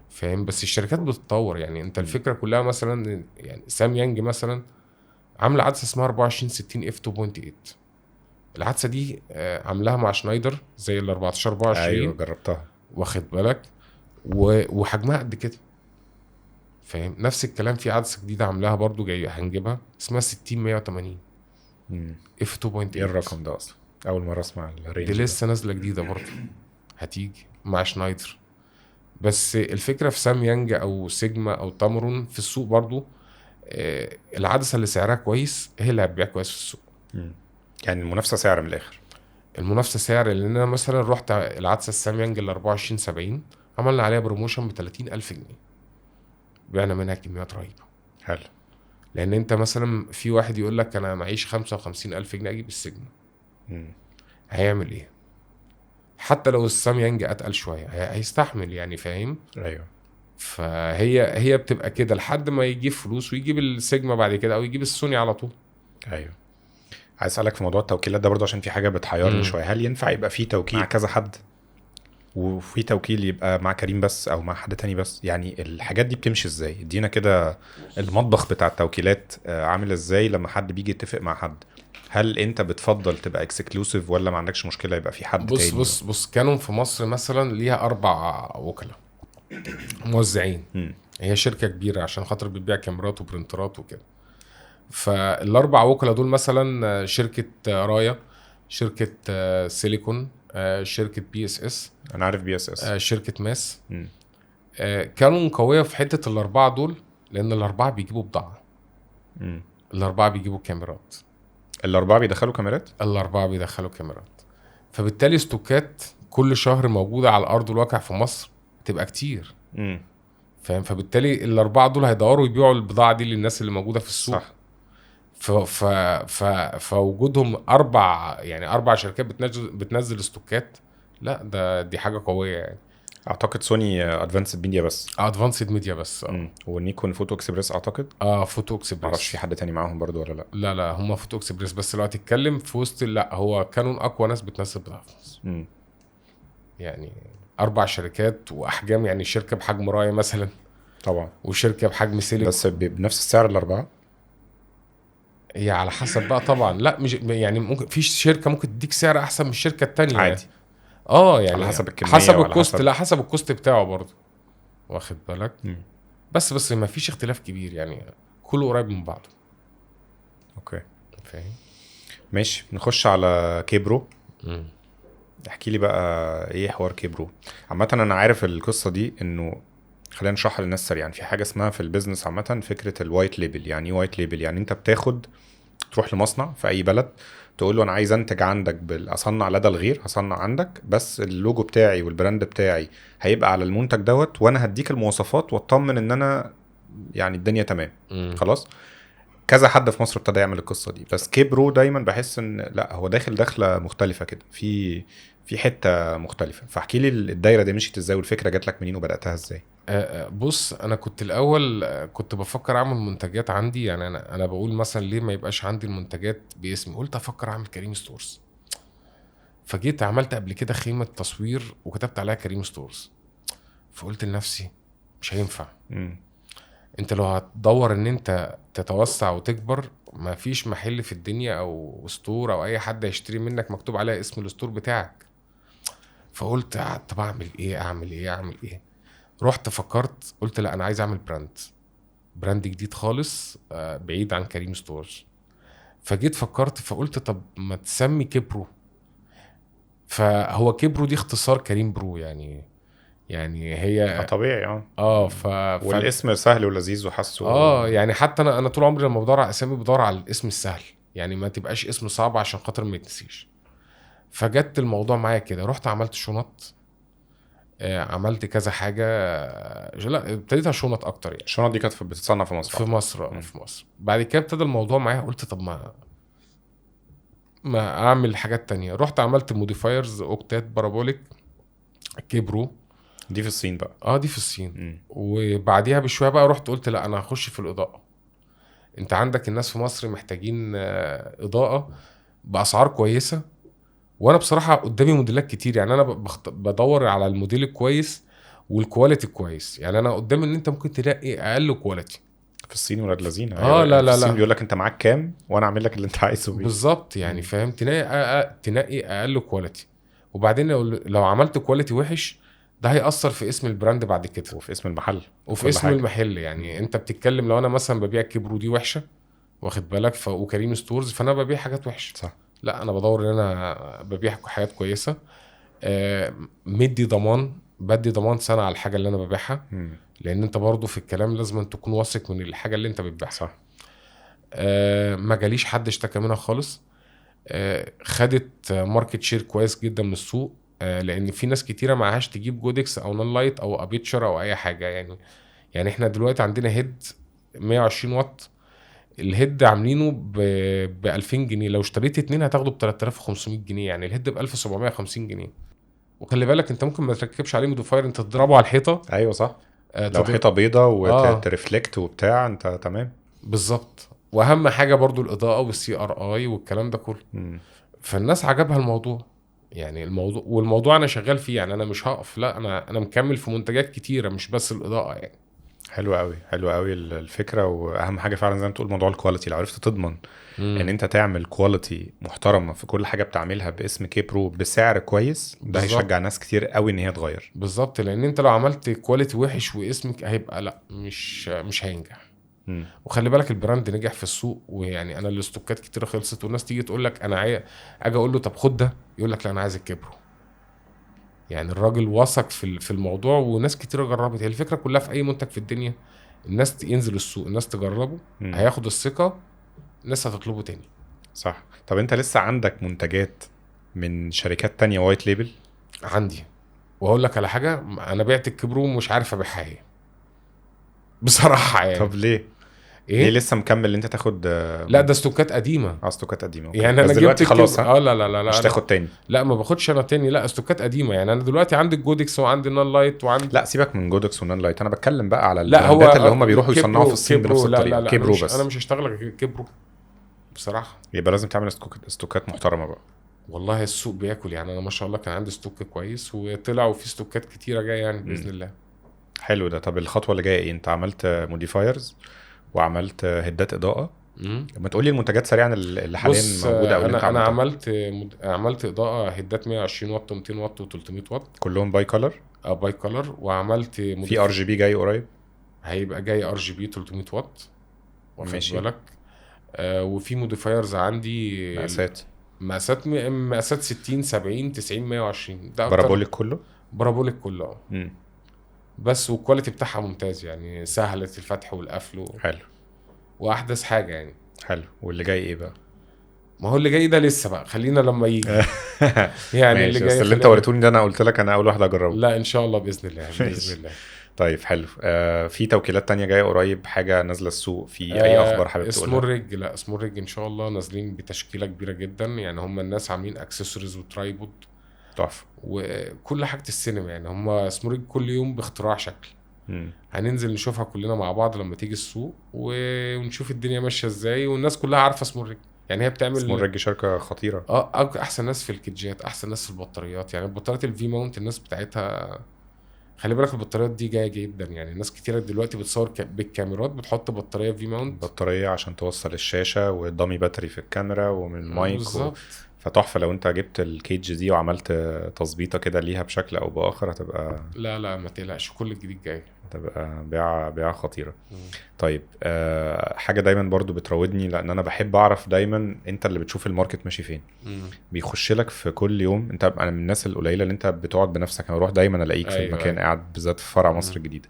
فاهم. بس الشركات بتتطور، يعني انت الفكره كلها مثلا، يعني ساميانج مثلا عامله عدسه اسمها 2460 اف 2.8. العدسه دي عاملاها مع شنايدر زي ال 14 24. ايوه جربتها، واخد بالك، وحجمها قد كده. فاهم. نفس الكلام في عدسه جديده عاملاها برضو جاي هنجيبها اسمها 60 180 اف 2.8. ايه الرقم ده اصلا؟ اول مره اسمع الرينج دي لسه نازله جديده برضو، هتيجي مع شنايدر. بس الفكره في ساميانج او سيجما او تامرون في السوق برضو، العدسه اللي سعرها كويس هي اللي هتبيع كويس في السوق. يعني المنافسه سعر من الاخر. المنافسه سعر، لان انا مثلا رحت العدسه الساميانج ال 2470 عملنا عليها بروموشن ب 30,000 جنيه، بعنا منها كميات رهيبه. حلو. لان انت مثلا في واحد يقول لك انا معيش 55,000 جنيه اجيب السيجما، هيعمل ايه؟ حتى لو الساميانج اتقل شويه هيستحمل، يعني فاهم. ايوه. فهي بتبقى كده لحد ما يجيب فلوس ويجيب السيجما بعد كده، او يجيب السوني على طول. ايوه. عايز اسالك في موضوع التوكيلات ده برضه، عشان في حاجه بتحيرني شويه. هل ينفع يبقى في توكيل مع كذا حد، وفي توكيل يبقى مع كريم بس او مع حد تاني بس؟ يعني الحاجات دي بتمشي ازاي؟ ادينا كده المطبخ بتاع التوكيلات عامل ازاي لما حد بيجي يتفق مع حد؟ هل انت بتفضل تبقى اكسكلوسيف ولا ما عندكش مشكله يبقى في حد بص تاني؟ بص كانون في مصر مثلا ليها 4 وكلاء موزعين. هي شركه كبيره عشان خاطر بتبيع كاميرات وبرنترات وكده. فال4 وكلاء دول مثلا شركه رايا، شركه سيليكون، شركه BSS. انا عارف BSS. شركه ماس. كانون قويه في حته ال4 دول، لان ال4 بيجيبوا بضاعه. ال4 بيجيبوا كاميرات. ال4 بيدخلوا كاميرات. ال4 بيدخلوا كاميرات، فبالتالي استوكات كل شهر موجوده على الارض الواقع في مصر تبقى كتير. فاهم. فبالتالي ال4 دول هيدوروا يبيعوا البضاعه دي للناس اللي موجوده في السوق. صح. فوجودهم 4 شركات بتنزل استوكات، لا دي حاجه قويه يعني. اعتقد سوني ادفانسد ميديا بس. ادفانسد ميديا بس. ونيكون فوتو اكسبريس اعتقد. فوتو اكسبريس. معرفش في حد تاني معاهم برضو ولا لا. لا هم فوتو اكسبريس بس. لو هتتكلم في وسط، لا هو كانون اقوى ناس بتنزل بضاعه في مصر. يعني 4 شركات واحجام، يعني شركه بحجم رايا مثلا طبعا، وشركه بحجم سيليكون بس بنفس السعر ال4. هي على حسب بقى طبعا. لا مش يعني، ممكن في شركه ممكن تديك سعر احسن من الشركه التانية عادي. يعني على حسب الكميه، حسب الكوست. لا حسب الكوست بتاعه برضه، واخد بالك. بس ما فيش اختلاف كبير يعني، كله قريب من بعضه. اوكي فاهم. ماشي، نخش على كيبرو. احكي لي بقى ايه حوار كيبرو. عامه انا عارف القصه دي، انه خلينا نشرحها للناس سريعا. في حاجه اسمها في البيزنس عامه فكره الوايت ليبل. يعني ايه وايت ليبل؟ يعني انت تروح لمصنع في اي بلد، تقول له انا عايز انتج عندك اصنع لدى الغير، هصنع عندك بس اللوجو بتاعي والبراند بتاعي هيبقى على المنتج دوت، وانا هديك المواصفات واطمن ان انا يعني الدنيا تمام. خلاص. كذا حد في مصر ابتدى يعمل القصه دي، بس كيبرو دايما بحس ان لا، هو داخله مختلفه كده، في حته مختلفه. فاحكي لي الدايره دي مشيت ازاي، والفكره جات لك منين، وبداتها ازاي؟ بص انا كنت الاول كنت بفكر اعمل منتجات عندي. يعني انا بقول مثلا ليه ما يبقاش عندي المنتجات باسمي. قلت افكر اعمل كريم ستورز. فجيت عملت قبل كده خيمه تصوير وكتبت عليها كريم ستورز. فقلت لنفسي مش هينفع. انت لو هتدور ان انت تتوسع وتكبر، ما فيش محل في الدنيا او ستور او اي حد يشتري منك مكتوب عليه اسم الستور بتاعك. فقلت طب اعمل ايه. رحت فكرت قلت لا انا عايز اعمل براند. براند جديد خالص بعيد عن كريم ستورز. فجيت فكرت فقلت طب ما تسمي كبرو. فهو كبرو دي اختصار كريم برو يعني هي طبيعي والاسم سهل ولذيذ وحاسه يعني حتى انا طول عمري لما بدور على اسامي بدور على الاسم السهل، يعني ما تبقاش اسم صعب عشان خاطر ما يتنسيش. فجت الموضوع معايا كده، رحت عملت شنط، عملت كذا حاجه، لا ابتديتها شنط اكتر يعني. الشنط دي كانت بتتصنع في مصر؟ في مصر. بعد كده ابتدى الموضوع معايا، قلت طب ما اعمل حاجات تانية. رحت عملت موديفايرز اوكتات بارابوليك كبرو. دي في الصين بقى؟ دي في الصين. وبعديها بشويه بقى رحت قلت لا انا هخش في الاضاءه. انت عندك الناس في مصر محتاجين اضاءه باسعار كويسه، وانا بصراحه قدامي موديلات كتير، يعني انا بدور على الموديل الكويس والكواليتي الكويس. يعني انا قدامي ان انت ممكن تلاقي اقل كواليتي في الصين ولاد لذين. لا في الصين بيقول لك انت معاك كام وانا اعمل لك اللي انت عايزه بيه بالظبط يعني. فاهم؟ تنقي اقل كواليتي، وبعدين لو عملت كواليتي وحش ده هيأثر في اسم البراند بعد كده، وفي اسم المحل وفي اسم المحل. يعني انت بتتكلم لو انا مثلا ببيع كبرو دي وحشه، واخد بالك، وكريم ستورز، فانا ببيع حاجات وحشه. صح. لا انا بدور ان انا ببيع حاجات كويسه، بدي ضمان سنه على الحاجه اللي انا ببيعها. لان انت برضو في الكلام لازم أن تكون واثق من الحاجه اللي انت بتبيعها. صح. ما جاليش حد اشتكى منها خالص. خدت ماركت شير كويس جدا من السوق، لان في ناس كتيره معهاش تجيب جودكس او نون لايت او ابيتشر او اي حاجه. يعني احنا دلوقتي عندنا هيد 120 واط، الهيد عاملينه ب 2000 جنيه، لو اشتريت 2 هتاخده ب 3500 جنيه، يعني الهيد ب 1750 جنيه. وخلي بالك انت ممكن ما تركبش عليه موديفاير، انت تضربه على الحيطه. ايوه صح. لو حيطه بيضه وترفلكت وبتاع انت تمام. بالظبط. واهم حاجه برضو الاضاءه والسي ار اي والكلام ده كله. فالناس عجبها الموضوع، يعني والموضوع انا شغال فيه، يعني انا مش هقف، لا انا مكمل في منتجات كتيره مش بس الاضاءه يعني. حلو قوي الفكره. واهم حاجه فعلا زي ما تقول موضوع الكواليتي، لو عرفت تضمن ان انت تعمل كواليتي محترمه في كل حاجه بتعملها باسم كيبرو بسعر كويس، ده هيشجع ناس كتير قوي ان هي تغير. بالظبط، لان انت لو عملت كواليتي وحش واسمك هيبقى لا مش هينجح. وخلي بالك البراند نجح في السوق، ويعني انا الاستوكات كتير خلصت، والناس تيجي تقول لك انا اجي اقول له طب خد ده، يقول لك لا انا عايز الكبرو. يعني الراجل وثق في الموضوع، وناس كتير جربت. هي الفكره كلها في اي منتج في الدنيا، الناس ينزل السوق، الناس تجربه، هياخد الثقه، الناس هتطلبه تاني. صح. طب انت لسه عندك منتجات من شركات تانية وايت ليبل؟ عندي، وهقول لك على حاجه، انا بعت الكبرو ومش عارف ابيعها ايه بصراحه يعني. طب ليه ليه لسه مكمل اللي انت تاخد؟ لا ده استوكات قديمه. استوكات قديمه أوكي. يعني انا دلوقتي خلاص لا مش تاخد تاني؟ لا ما باخدش انا تاني، لا استوكات قديمه. يعني انا دلوقتي عندي الجودكس وعندي النون لايت وعندي، لا سيبك من جودكس ونون لايت، انا بتكلم بقى على البراندات اللي هم بيروحوا يصنعوا في الصين بنفس الطريقه. لا كيبرو انا مش هشتغل كيبرو بصراحه. يبقى لازم تعمل استوكات محترمه بقى. والله السوق بياكل، يعني انا ما شاء الله كان عندي ستوك كويس وطلع، وفي ستوكات كتيره جايه يعني باذن الله. حلو ده. طب الخطوه اللي جايه ايه؟ انت عملت موديفايرز وعملت هدات اضاءه، لما تقول لي المنتجات سريعا اللي حاليا موجوده او اللي انا عملت اضاءه هدات 120 واط و200 واط و300 واط، كلهم باي كولر. باي كولر. وعملت في ار جي بي جاي قريب، هيبقى جاي ار جي بي 300 واط، واخد ماشي. بالك. وفي موديفايرز عندي مقاسات 60 70 90 120، ده بارابوليك كله. بارابوليك كله بس والكواليتي بتاعها ممتاز، يعني سهله الفتح والقفل حلو، واحدث حاجه يعني. حلو. واللي جاي ايه بقى؟ ما هو اللي جاي ده لسه بقى، خلينا لما يجي يعني اللي جاي. بس اللي انت وريتوني ده انا قلت لك انا اول واحد اجربه. لا ان شاء الله باذن الله باذن الله. طيب حلو. في توكيلات تانية جايه قريب، حاجه نازله السوق، في اي اخبار حابب تقولها؟ اسمه الرج ان شاء الله نازلين بتشكيله كبيره جدا، يعني هم الناس عاملين اكسسوارز وترايبود تحفه وكل حاجه السينما. يعني هم اسمه الرج كل يوم باختراع شكل. هننزل نشوفها كلنا مع بعض لما تيجي السوق ونشوف الدنيا ماشيه ازاي، والناس كلها عارفه اسمه الرج. يعني هي بتعمل اسمه الرج شركه خطيره. احسن ناس في الكيتجات، احسن ناس في البطاريات. يعني البطاريات الفي ماونت الناس بتاعتها، خلي بالك البطاريات دي جايه جدا. يعني ناس كتيره دلوقتي بتصور بالكاميرات بتحط بطاريه في ماونت، بطاريه عشان توصل الشاشه والدامي باتري في الكاميرا ومن المايك بالظبط. فتحفه. لو انت جبت الكيج دي وعملت تظبيطه كده ليها بشكل او باخر هتبقى. لا ما تقلقش، كل الجديد جاي. هتبقى بيعة خطيرة. طيب حاجة دايما برضو بتراودني، لان انا بحب اعرف دايما انت اللي بتشوف الماركت ماشي فين. بيخش لك في كل يوم، انا من الناس القليلة اللي انت بتقعد بنفسك، انا بروح دايما الاقيك في المكان قاعد بالذات في فرع مصر الجديدة.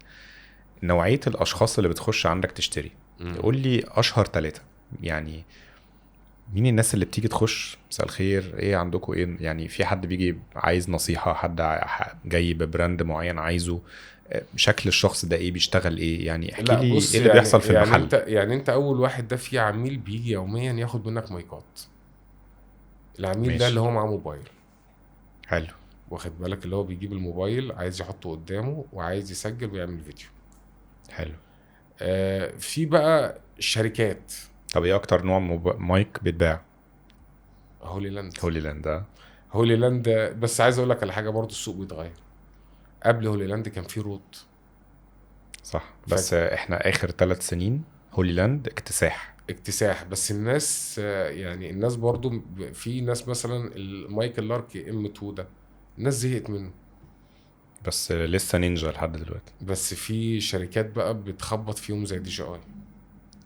نوعية الاشخاص اللي بتخش عندك تشتري، قول لي اشهر 3 يعني. مين الناس اللي بتيجي تخش مساء الخير ايه عندكم ايه؟ يعني في حد بيجي عايز نصيحة، حد جاي ببراند معين عايزه، شكل الشخص ده ايه، بيشتغل ايه؟ يعني احكي لي ايه اللي يعني بيحصل في المحل. انت اول واحد ده، في عميل بيجي يوميا ياخد منك مايكات. العميل ماشي. ده اللي هو معاه موبايل، حلو. واخد بالك، اللي هو بيجيب الموبايل عايز يحطه قدامه وعايز يسجل ويعمل فيديو. حلو. في بقى الشركات. طب ايه اكتر نوع مايك بيتباع؟ هولي لاند. هولي لاند بس عايز اقول لك على حاجه برضو، السوق بيتغير. قبل هولي لاند كان في روت. صح، بس احنا اخر 3 سنين هولي لاند اكتساح. بس الناس يعني الناس برضو، في ناس مثلا المايك اللارك M2 ده الناس زهقت منه، بس لسه نينجا لحد دلوقتي. بس في شركات بقى بتخبط فيهم زي DJI.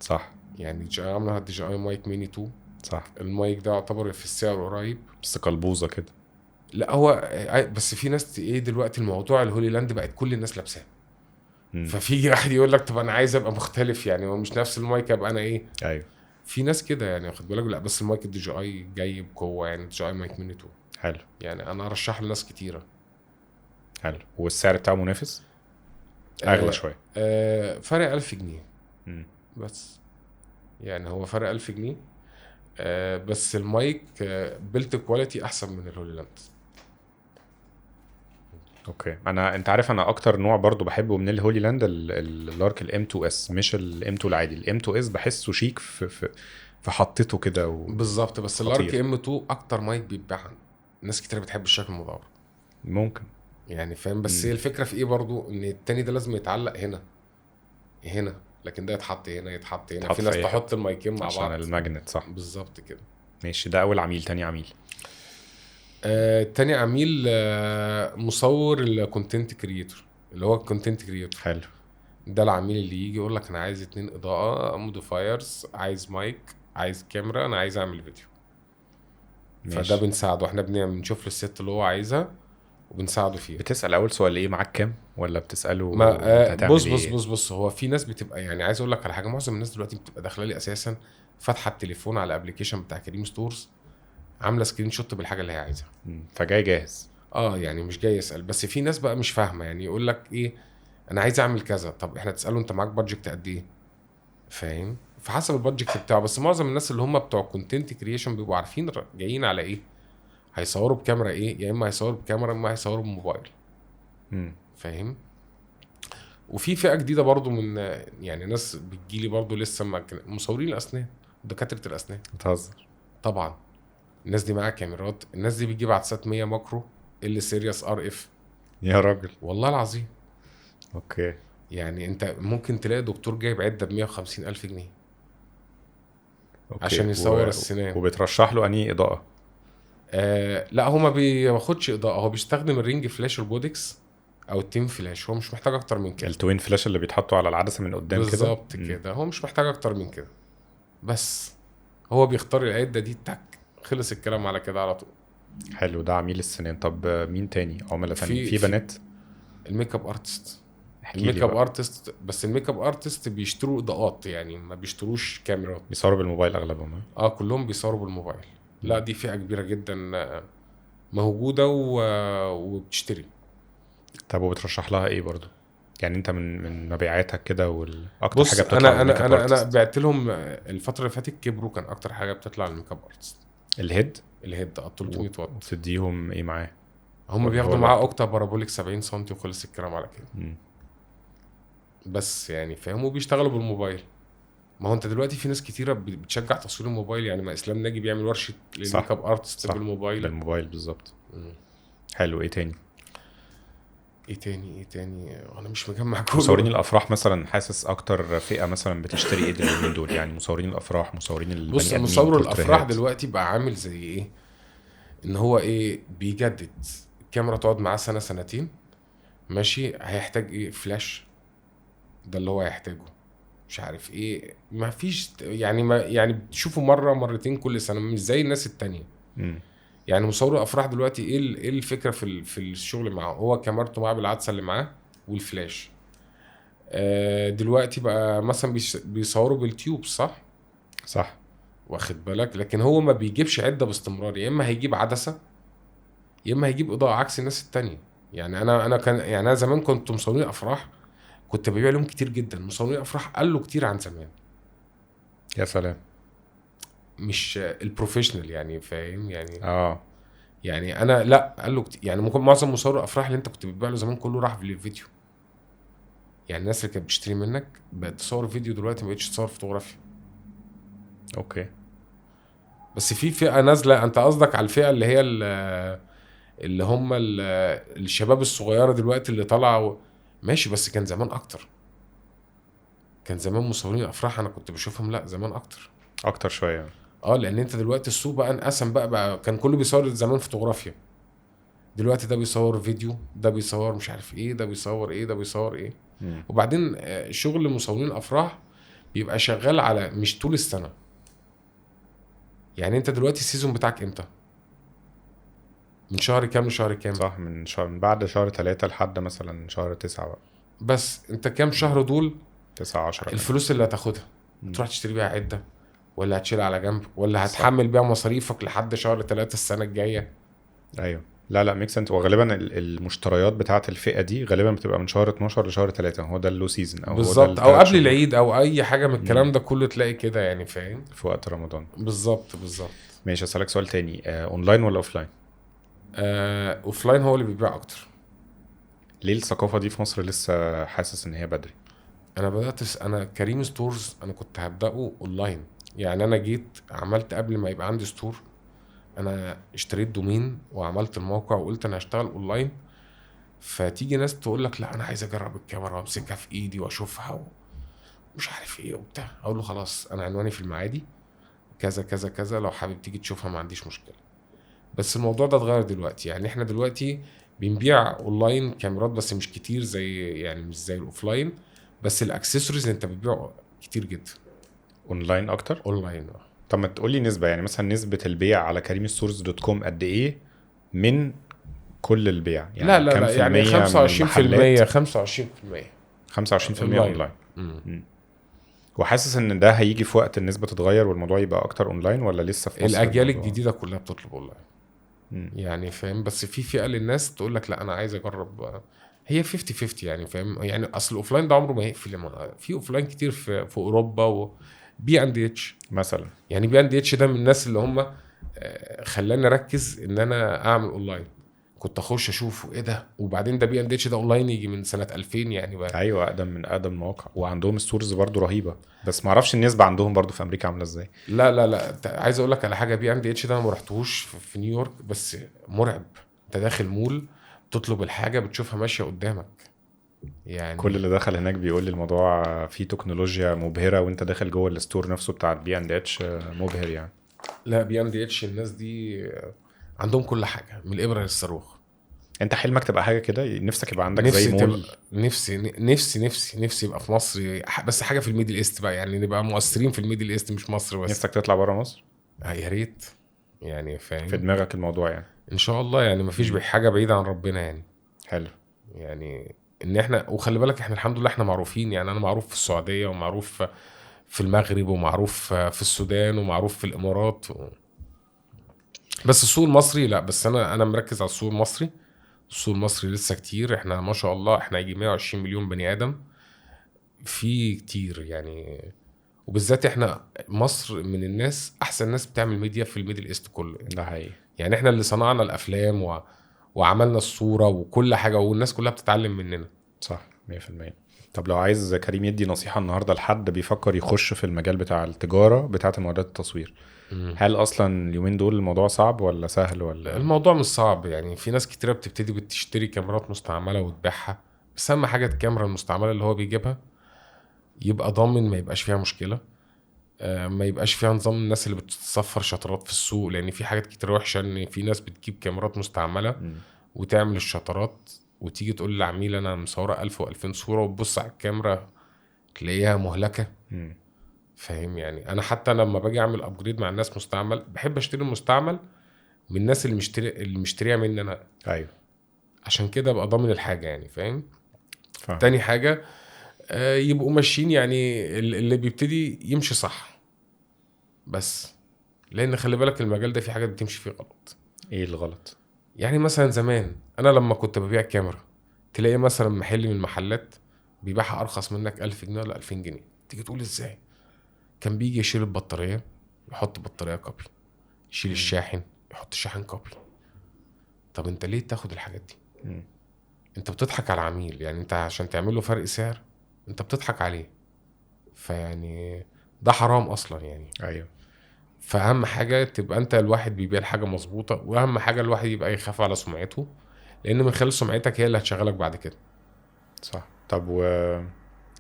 صح. يعني DJI عامله DJI مايك ميني 2. صح. المايك ده يعتبر في السعر قريب، بس قلبوزه كده. لا هو بس في ناس ايه دلوقتي الموضوع الهولي لاند بقت كل الناس لابساه. ففي واحد يقول لك طب انا عايز ابقى مختلف، يعني هو مش نفس المايك، ابقى انا ايه. ايوه. في ناس كده يعني، واخد بالك. لا بس المايك DJI جاي بقوه، يعني DJI مايك ميني 2. حلو. يعني انا ارشح لناس كتيره. حلو. والسعر بتاعه منافس؟ اغلى شويه. فرق 1000 جنيه بس. يعني هو فرق 1000 جنيه. بس المايك بيلت كواليتي احسن من الهولي لاند. اوكي. انت عارف انا اكتر نوع برضو بحبه من الهولي لاند اللارك الM2S، مش الM2 العادي. الM2S بحسه شيك في حطيته كده بالظبط. بس اللارك M2 اكتر مايك بيتباع، ناس كتير بتحب الشكل المدور. ممكن يعني فاهم. بس هي الفكره في ايه برضو، ان التاني ده لازم يتعلق هنا لكن ده يتحط هنا في ناس تحط المايكين مع بعض عشان الماجنت. صح بالظبط كده. ماشي. ده اول عميل. تاني عميل؟ تاني عميل مصور الكونتنت كريتور، اللي هو الكونتنت كريتور. حلو. ده العميل اللي يجي يقول لك انا عايز 2 اضاءه، موديفايرز، عايز مايك، عايز كاميرا، انا عايز اعمل فيديو. ماشي. فده بنساعده، احنا بنشوف له الست اللي هو عايزها وبنساعده فيها. بتسال اول سؤال ايه معاك كام، ولا بتساله بص هو في ناس بتبقى، يعني عايز اقول لك على حاجه، معظم الناس دلوقتي بتبقى داخله لي اساسا فاتحه التليفون على الابلكيشن بتاع كريم ستورز، عامله سكرين شوت بالحاجه اللي هي عايزها، فجاي جاهز. يعني مش جاي يسال. بس في ناس بقى مش فاهمه، يعني يقول لك ايه انا عايز اعمل كذا، طب احنا تساله انت معاك بادجت قد ايه، فاهم؟ فحسب البادجت بتاعه. بس معظم الناس اللي هم بتوع كونتنت كرييشن بيبقوا عارفين جايين على ايه، هيصوروا بكاميرا ايه، يا اما هيصوروا بكاميرا، اما هيصوروا بموبايل. فاهم؟ وفي فئه جديده برضو من يعني ناس بتجيلي برضو لسه مصورين الاسنان، دكاتره الاسنان. بتهزر؟ طبعا الناس دي معاها كاميرات، الناس دي بتجيب عدسات 100 ماكرو اللي سيريس RF. يا راجل والله العظيم. اوكي. يعني انت ممكن تلاقي دكتور جايب عده ب150 الف جنيه عشان يصور السنان. وبترشح له انهي اضاءه؟ لا هو ما بياخدش اضاءه، هو بيستخدم الرينج فلاش البودكس او التيم فلاش، هو مش محتاج اكتر من كده. التوين فلاش اللي بيتحطوا على العدسه من قدام كده بالظبط كده. هو مش محتاج اكتر من كده، بس هو بيختار العده دي، تك خلص الكلام على كده على طول. حلو. ده عميل السنان. طب مين تاني؟ عملاء تاني في بنات؟ الميك اب ارتست. الميك اب ارتست، بس الميك اب ارتست بيشتروا اضاءات، يعني ما بيشتروش كاميرات. بيصوروا بالموبايل اغلبهم؟ كلهم بيصوروا بالموبايل. لا دي فئه كبيره جدا موجوده وبتشتري. طب وبترشح لها ايه برضو؟ يعني انت من مبيعاتك كده والاكتر حاجه بتطلع انا بعت لهم الفتره اللي فاتت كبروا، كان اكتر حاجه بتطلع الميك اب ارتست الهيد 300 واط. وتديهم ايه معاه؟ هم بياخدوا معاه اوكتا بارابوليك 70 سم وخلص الكلام على كده. بس يعني فاهموا بيشتغلوا بالموبايل. ما هو انت دلوقتي في ناس كتيره بتشجع تصوير الموبايل، يعني ما اسلام ناجي بيعمل ورشه للميك اب ارتست بالموبايل. بالظبط. حلو. ايه تاني؟ انا مش مجمع كله. مصورين الافراح مثلا، حاسس اكتر فئه مثلا بتشتري ايه اليومين دول؟ يعني مصورين الافراح، مصورين البني ادمين. مصور الافراح دلوقتي بقى عامل زي ايه، ان هو ايه بيجدد الكاميرا، تقعد معاه سنه سنتين ماشي. هيحتاج ايه؟ فلاش، ده اللي هو هيحتاجه، مش عارف ايه، ما فيش يعني، ما يعني بتشوفه مره مرتين كل سنه، مش زي الناس التانية. يعني مصور الافراح دلوقتي ايه الفكره في الشغل معاه؟ هو كاميرته معاه بالعدسه اللي معاه والفلاش. دلوقتي بقى مثلا بيصوروا بالتيوب، صح واخد بالك؟ لكن هو ما بيجيبش عده باستمرار، يا اما هيجيب عدسه يا اما هيجيب اضاءه عكس الناس التانية. يعني انا كان يعني انا زمان كنت مصورين افراح، كنت ببيع لهم كتير جدا. مصورين افراح قالوا كتير عن زمان. يا سلام. مش البروفيشنال يعني، فاهم يعني؟ اه يعني انا لا، قال له كتير يعني. ممكن معظم مصور الافراح اللي انت كنت بتبيع له زمان كله راح في الفيديو. يعني الناس اللي كانت بتشتري منك بقت تصور فيديو دلوقتي، ما بقتش تصور فوتوغرافيا. اوكي. بس في فئه نازله، انت قصدك على الفئه اللي هي اللي هم الشباب الصغيره دلوقتي اللي طلعوا. ماشي، بس كان زمان اكتر. كان زمان مصورين افراح انا كنت بشوفهم، لا زمان اكتر شويه. لان انت دلوقتي السوق بقى انقسم، بقى كان كله بيصور زمان فوتوغرافيا، دلوقتي ده بيصور فيديو، ده بيصور مش عارف ايه، ده بيصور ايه، ده بيصور ايه. وبعدين شغل مصورين الافراح بيبقى شغال على مش طول السنه. يعني انت دلوقتي السيزون بتاعك امتى؟ من شهر كام لشهر كام؟ صح، من بعد شهر 3 لحد مثلا شهر 9 بقى. بس انت كام شهر دول 9-10 الفلوس اللي هتاخدها؟ تروح تشتري بيها عده، ولا هتشيلها على جنب، ولا هتحمل بيها مصاريفك لحد شهر 3 السنه الجايه؟ ايوه. لا ميك سنس. وغالبا المشتريات بتاعه الفئه دي غالبا بتبقى من شهر 12 لشهر 3، هو ده اللو سيزون، او هو ده بالظبط، او ال3 قبل شهور العيد او اي حاجه من الكلام ده كله، تلاقي كده يعني، فاهم؟ في وقت رمضان. بالظبط. ماشي، اسالك سؤال تاني. اونلاين ولا اوفلاين؟ اوفلاين هو اللي بيبيع اكتر. ليه الثقافه دي في مصر لسه حاسس ان هي بدري؟ انا كريم ستورز انا كنت هبداه اونلاين. يعني انا جيت عملت قبل ما يبقى عندي ستور، انا اشتريت دومين وعملت الموقع وقلت انا هشتغل اونلاين. فتيجي ناس تقول لك لا انا عايز اجرب الكاميرا وامسكها في ايدي واشوفها ومش عارف ايه وبتاع. اقول له خلاص، انا عنواني في المعادي كذا كذا كذا، لو حابب تيجي تشوفها ما عنديش مشكله. بس الموضوع ده اتغير دلوقتي. يعني احنا دلوقتي بنبيع اونلاين كاميرات بس مش كتير، مش زي الاوفلاين. بس الاكسسوارز انت بتبيعه كتير جدا اونلاين اكتر. اونلاين. طب ما تقولي نسبه، يعني مثلا نسبه البيع على كريمستورز.com قد ايه من كل البيع؟ يعني لا كام في يعني المية 25% من المحلات؟ 25% اونلاين. وحاسس ان ده هيجي في وقت النسبه تتغير والموضوع يبقى اكتر اونلاين، ولا لسه في مصر الاجيال الموضوع؟ الجديده كلها بتطلب اونلاين. يعني فاهم؟ بس في فئه للناس تقول لك لا انا عايز اجرب. هي 50-50 يعني، فاهم؟ يعني اصل الاوفلاين ده عمره ما هيقفل. في اوفلاين كتير في اوروبا وبي اند اتش مثلا. يعني بي اند اتش ده من الناس اللي هم خلاني اركز ان انا اعمل اونلاين. كنت اخش اشوف ايه ده، وبعدين ده بي اند اتش ده اونلاين يجي من سنه 2000 يعني بقى. ايوه، اقدم من اقدم المواقع، وعندهم ستورز برضو رهيبه، بس ما اعرفش النسبه عندهم برضو في امريكا عامله ازاي. لا عايز اقول لك على حاجه. بي اند اتش ده انا ما رحتهوش في نيويورك، بس مرعب. انت داخل مول تطلب الحاجه بتشوفها ماشيه قدامك يعني. كل اللي دخل هناك بيقول لي الموضوع فيه تكنولوجيا مبهره، وانت داخل جوه الستور نفسه بتاع بي اند اتش مبهر يعني. لا بي اند اتش الناس دي عندهم كل حاجه من الابره للصاروخ. انت حلمك تبقى حاجه كده؟ نفسك يبقى عندك زي مول؟ نفسي يبقى في مصر، بس حاجه في الميدل ايست بقى، يعني نبقى مؤثرين في الميدل ايست مش مصر بس. نفسك تطلع بره مصر؟ يا ريت يعني، فاهم؟ في دماغك الموضوع يعني؟ ان شاء الله يعني، مفيش حاجه بعيده عن ربنا يعني. حلو. يعني ان احنا، وخلي بالك احنا الحمد لله احنا معروفين. يعني انا معروف في السعوديه، ومعروف في المغرب، ومعروف في السودان، ومعروف في الامارات بس السوق المصري لا. بس انا مركز على السوق المصري. السوق المصري لسه كتير. احنا ما شاء الله احنا يجي 120 مليون بني ادم، في كتير يعني. وبالذات احنا مصر من الناس احسن ناس بتعمل ميديا في الميدل ايست كله يعني. ده حقيقي. يعني احنا اللي صنعنا الافلام وعملنا الصوره وكل حاجه، والناس كلها بتتعلم مننا. صح 100%. طب لو عايز كريم يدي نصيحه النهارده لحد بيفكر يخش في المجال بتاع التجاره بتاعه معدات التصوير، هل اصلا اليومين دول الموضوع صعب ولا سهل ولا؟ الموضوع مش صعب يعني. في ناس كتيره بتبتدي بتشتري كاميرات مستعمله وتبيعها. بس اهم حاجه الكاميرا المستعمله اللي هو بيجيبها يبقى ضامن، ما يبقاش فيها مشكله، ما يبقاش فيها نظام الناس اللي بتتصفر شطرات في السوق. لان في حاجات كتير وحشه، ان في ناس بتجيب كاميرات مستعمله وتعمل الشطرات، وتيجي تقول للعميل انا مصوره 1000 و2000 صوره، وتبص على الكاميرا تلاقيها مهلكه. فاهم يعني؟ انا حتى لما باجي اعمل ابجريد مع الناس مستعمل، بحب اشتري المستعمل من الناس اللي مشتريها مني انا. ايوه، عشان كده ابقى ضامن الحاجه يعني. فاهم؟ تاني حاجه يبقوا ماشيين يعني اللي بيبتدي يمشي صح بس. لان خلي بالك المجال ده في حاجات بتمشي فيه غلط. ايه الغلط؟ يعني مثلا زمان انا لما كنت ببيع كاميرا، تلاقي مثلا محل من المحلات بيبيعها ارخص منك 1000 جنيه ولا 2000 جنيه. تيجي تقول ازاي؟ كان بيجي يشيل البطاريه يحط بطاريه كوبي، يشيل الشاحن يحط شاحن كوبي. طب انت ليه تاخد الحاجات دي؟ انت بتضحك على العميل. يعني انت عشان تعمل له فرق سعر انت بتضحك عليه. فيعني ده حرام اصلا يعني. ايوه. فاهم حاجه؟ تبقى انت الواحد بيبيع الحاجه مظبوطه، واهم حاجه الواحد يبقى يخاف على سمعته، لان من خلال سمعتك هي اللي هتشغلك بعد كده. صح. طب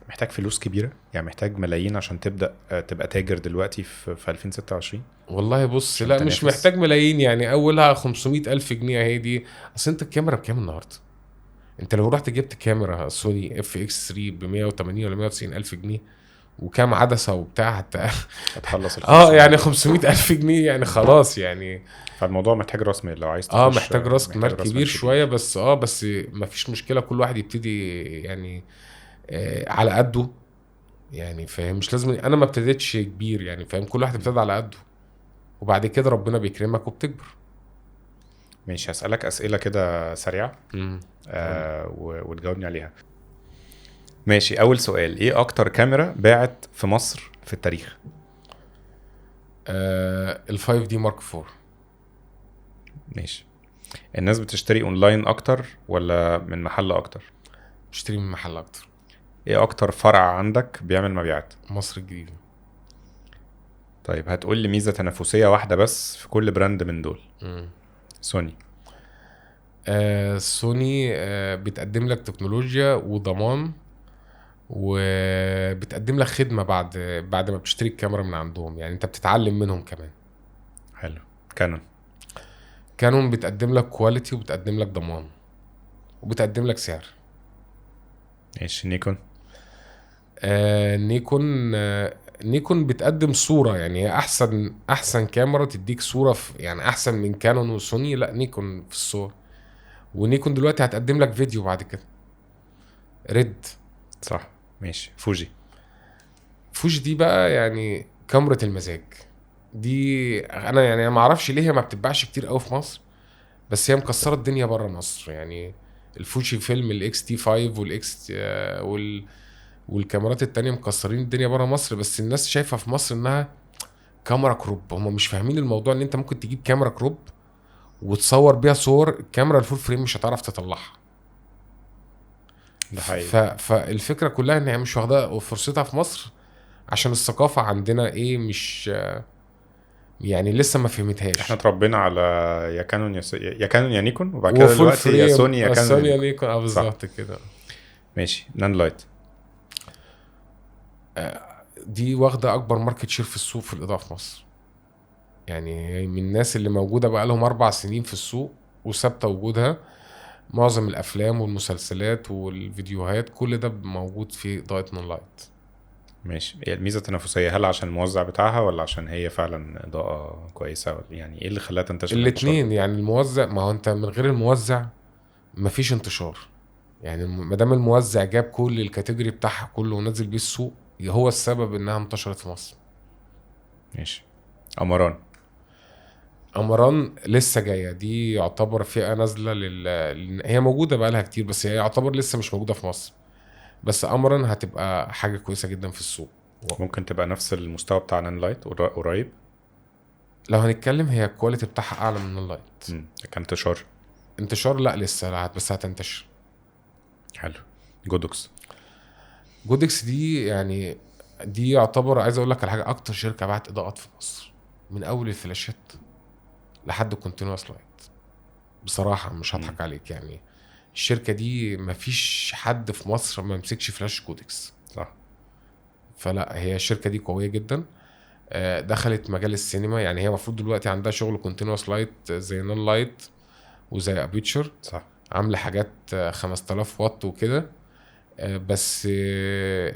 محتاج فلوس كبيره يعني؟ محتاج ملايين عشان تبدا تبقى تاجر دلوقتي في 2026؟ والله بص، لا مش محتاج ملايين يعني. اولها 500,000 جنيه هي دي. اصل انت الكاميرا بكام النهارده؟ انت لو رحت جبت كاميرا سوني اف اكس 3 ب 180 ولا 190 الف جنيه وكام عدسه وبتاع هتخلص يعني 500 الف جنيه يعني خلاص يعني. فالموضوع محتاج راس مال لو عايز تخش. محتاج راس مال كبير شويه بس. بس ما فيش مشكله، كل واحد يبتدي يعني على قده يعني. فاهم؟ مش لازم انا ما ابتديتش كبير يعني. فاهم؟ كل واحد ابتدى على قده وبعد كده ربنا بيكرمك وبتكبر. ماشي، هسألك أسئلة كده سريعة وتجاوبني عليها. ماشي، أول سؤال: إيه أكتر كاميرا باعت في مصر في التاريخ؟ ال5 دي مارك 4. ماشي. الناس بتشتري أونلاين أكتر ولا من محل أكتر؟ بتشتري من محل أكتر. إيه أكتر فرع عندك بيعمل مبيعات؟ مصر الجديدة. طيب هتقول لي ميزة تنافسية واحدة بس في كل براند من دول. سوني. سوني بتقدم لك تكنولوجيا وضمان، وبتقدم لك خدمة بعد ما بتشتري الكاميرا من عندهم. يعني انت بتتعلم منهم كمان. حلو. كانون بتقدم لك كواليتي وبتقدم لك ضمان وبتقدم لك سعر. ايش نيكون؟ نيكون بتقدم صورة يعني. هي احسن كاميرا تديك صورة يعني احسن من كانون وسوني. لا نيكون في الصور. ونيكون دلوقتي هتقدم لك فيديو بعد كده. ريد. صح. ماشي. فوجي دي بقى يعني كاميرا المزاج دي. انا يعني ما اعرفش ليه هي ما بتتباعش كتير قوي في مصر، بس هي مكسره الدنيا بره مصر يعني. الفوجي فيلم الاكس تي 5 والاكس والكاميرات التانية مكسرين الدنيا بره مصر، بس الناس شايفه في مصر انها كاميرا كروب. هم مش فاهمين الموضوع ان انت ممكن تجيب كاميرا كروب وتصور بيها صور الكاميرا الفول فريم مش هتعرف تطلعها. ده حقيقي. فالفكره كلها ان هي مش واخده فرصتها في مصر عشان الثقافه عندنا ايه، مش يعني لسه ما فهمتهاش. احنا اتربينا على يا كانون يا كانون يا نيكون، وبعد كده دلوقتي يا سوني يا كانون سوني يا نيكون. بالظبط كده. ماشي. نان لايت دي واخده اكبر ماركت شير في السوق في الاضاءه في مصر. يعني من الناس اللي موجوده بقى لهم 4 سنين في السوق وثابته وجودها. معظم الافلام والمسلسلات والفيديوهات كل ده موجود في اضاءه نان لايت. ماشي. هي الميزه التنافسيه هل عشان الموزع بتاعها ولا عشان هي فعلا اضاءه كويسه؟ يعني ايه اللي خلاها تنتشر؟ الاثنين يعني. الموزع، ما هو انت من غير الموزع مفيش انتشار يعني. ما دام الموزع جاب كل الكاتيجوري بتاعها كله ونزل بيه السوق، هو السبب انها انتشرت في مصر. ماشي. امران لسه جايه. دي يعتبر فئه نازله هي موجوده بقى لها كتير بس هي يعتبر لسه مش موجوده في مصر. بس امران هتبقى حاجه كويسه جدا في السوق. ممكن تبقى نفس المستوى بتاع نان لايت قريب. لو هنتكلم هي الكواليتي بتاعها اعلى من نان لايت. كانتشار لا لسه. لا بس هتنتشر. حلو. جودكس دي يعني دي يعتبر، عايز اقول لك على حاجه، اكتر شركه باعت اضاءات في مصر من اول الفلاشات لحد الكونتينوس لايت. بصراحه مش هضحك عليك يعني. الشركه دي مفيش حد في مصر ما يمسكش فلاش جودكس. صح. فلا هي الشركه دي قويه جدا. دخلت مجال السينما يعني. هي المفروض دلوقتي عندها شغل كونتينوس لايت زي نان لايت وزي ابيتشر. صح. عامله حاجات 5000 واط وكده. بس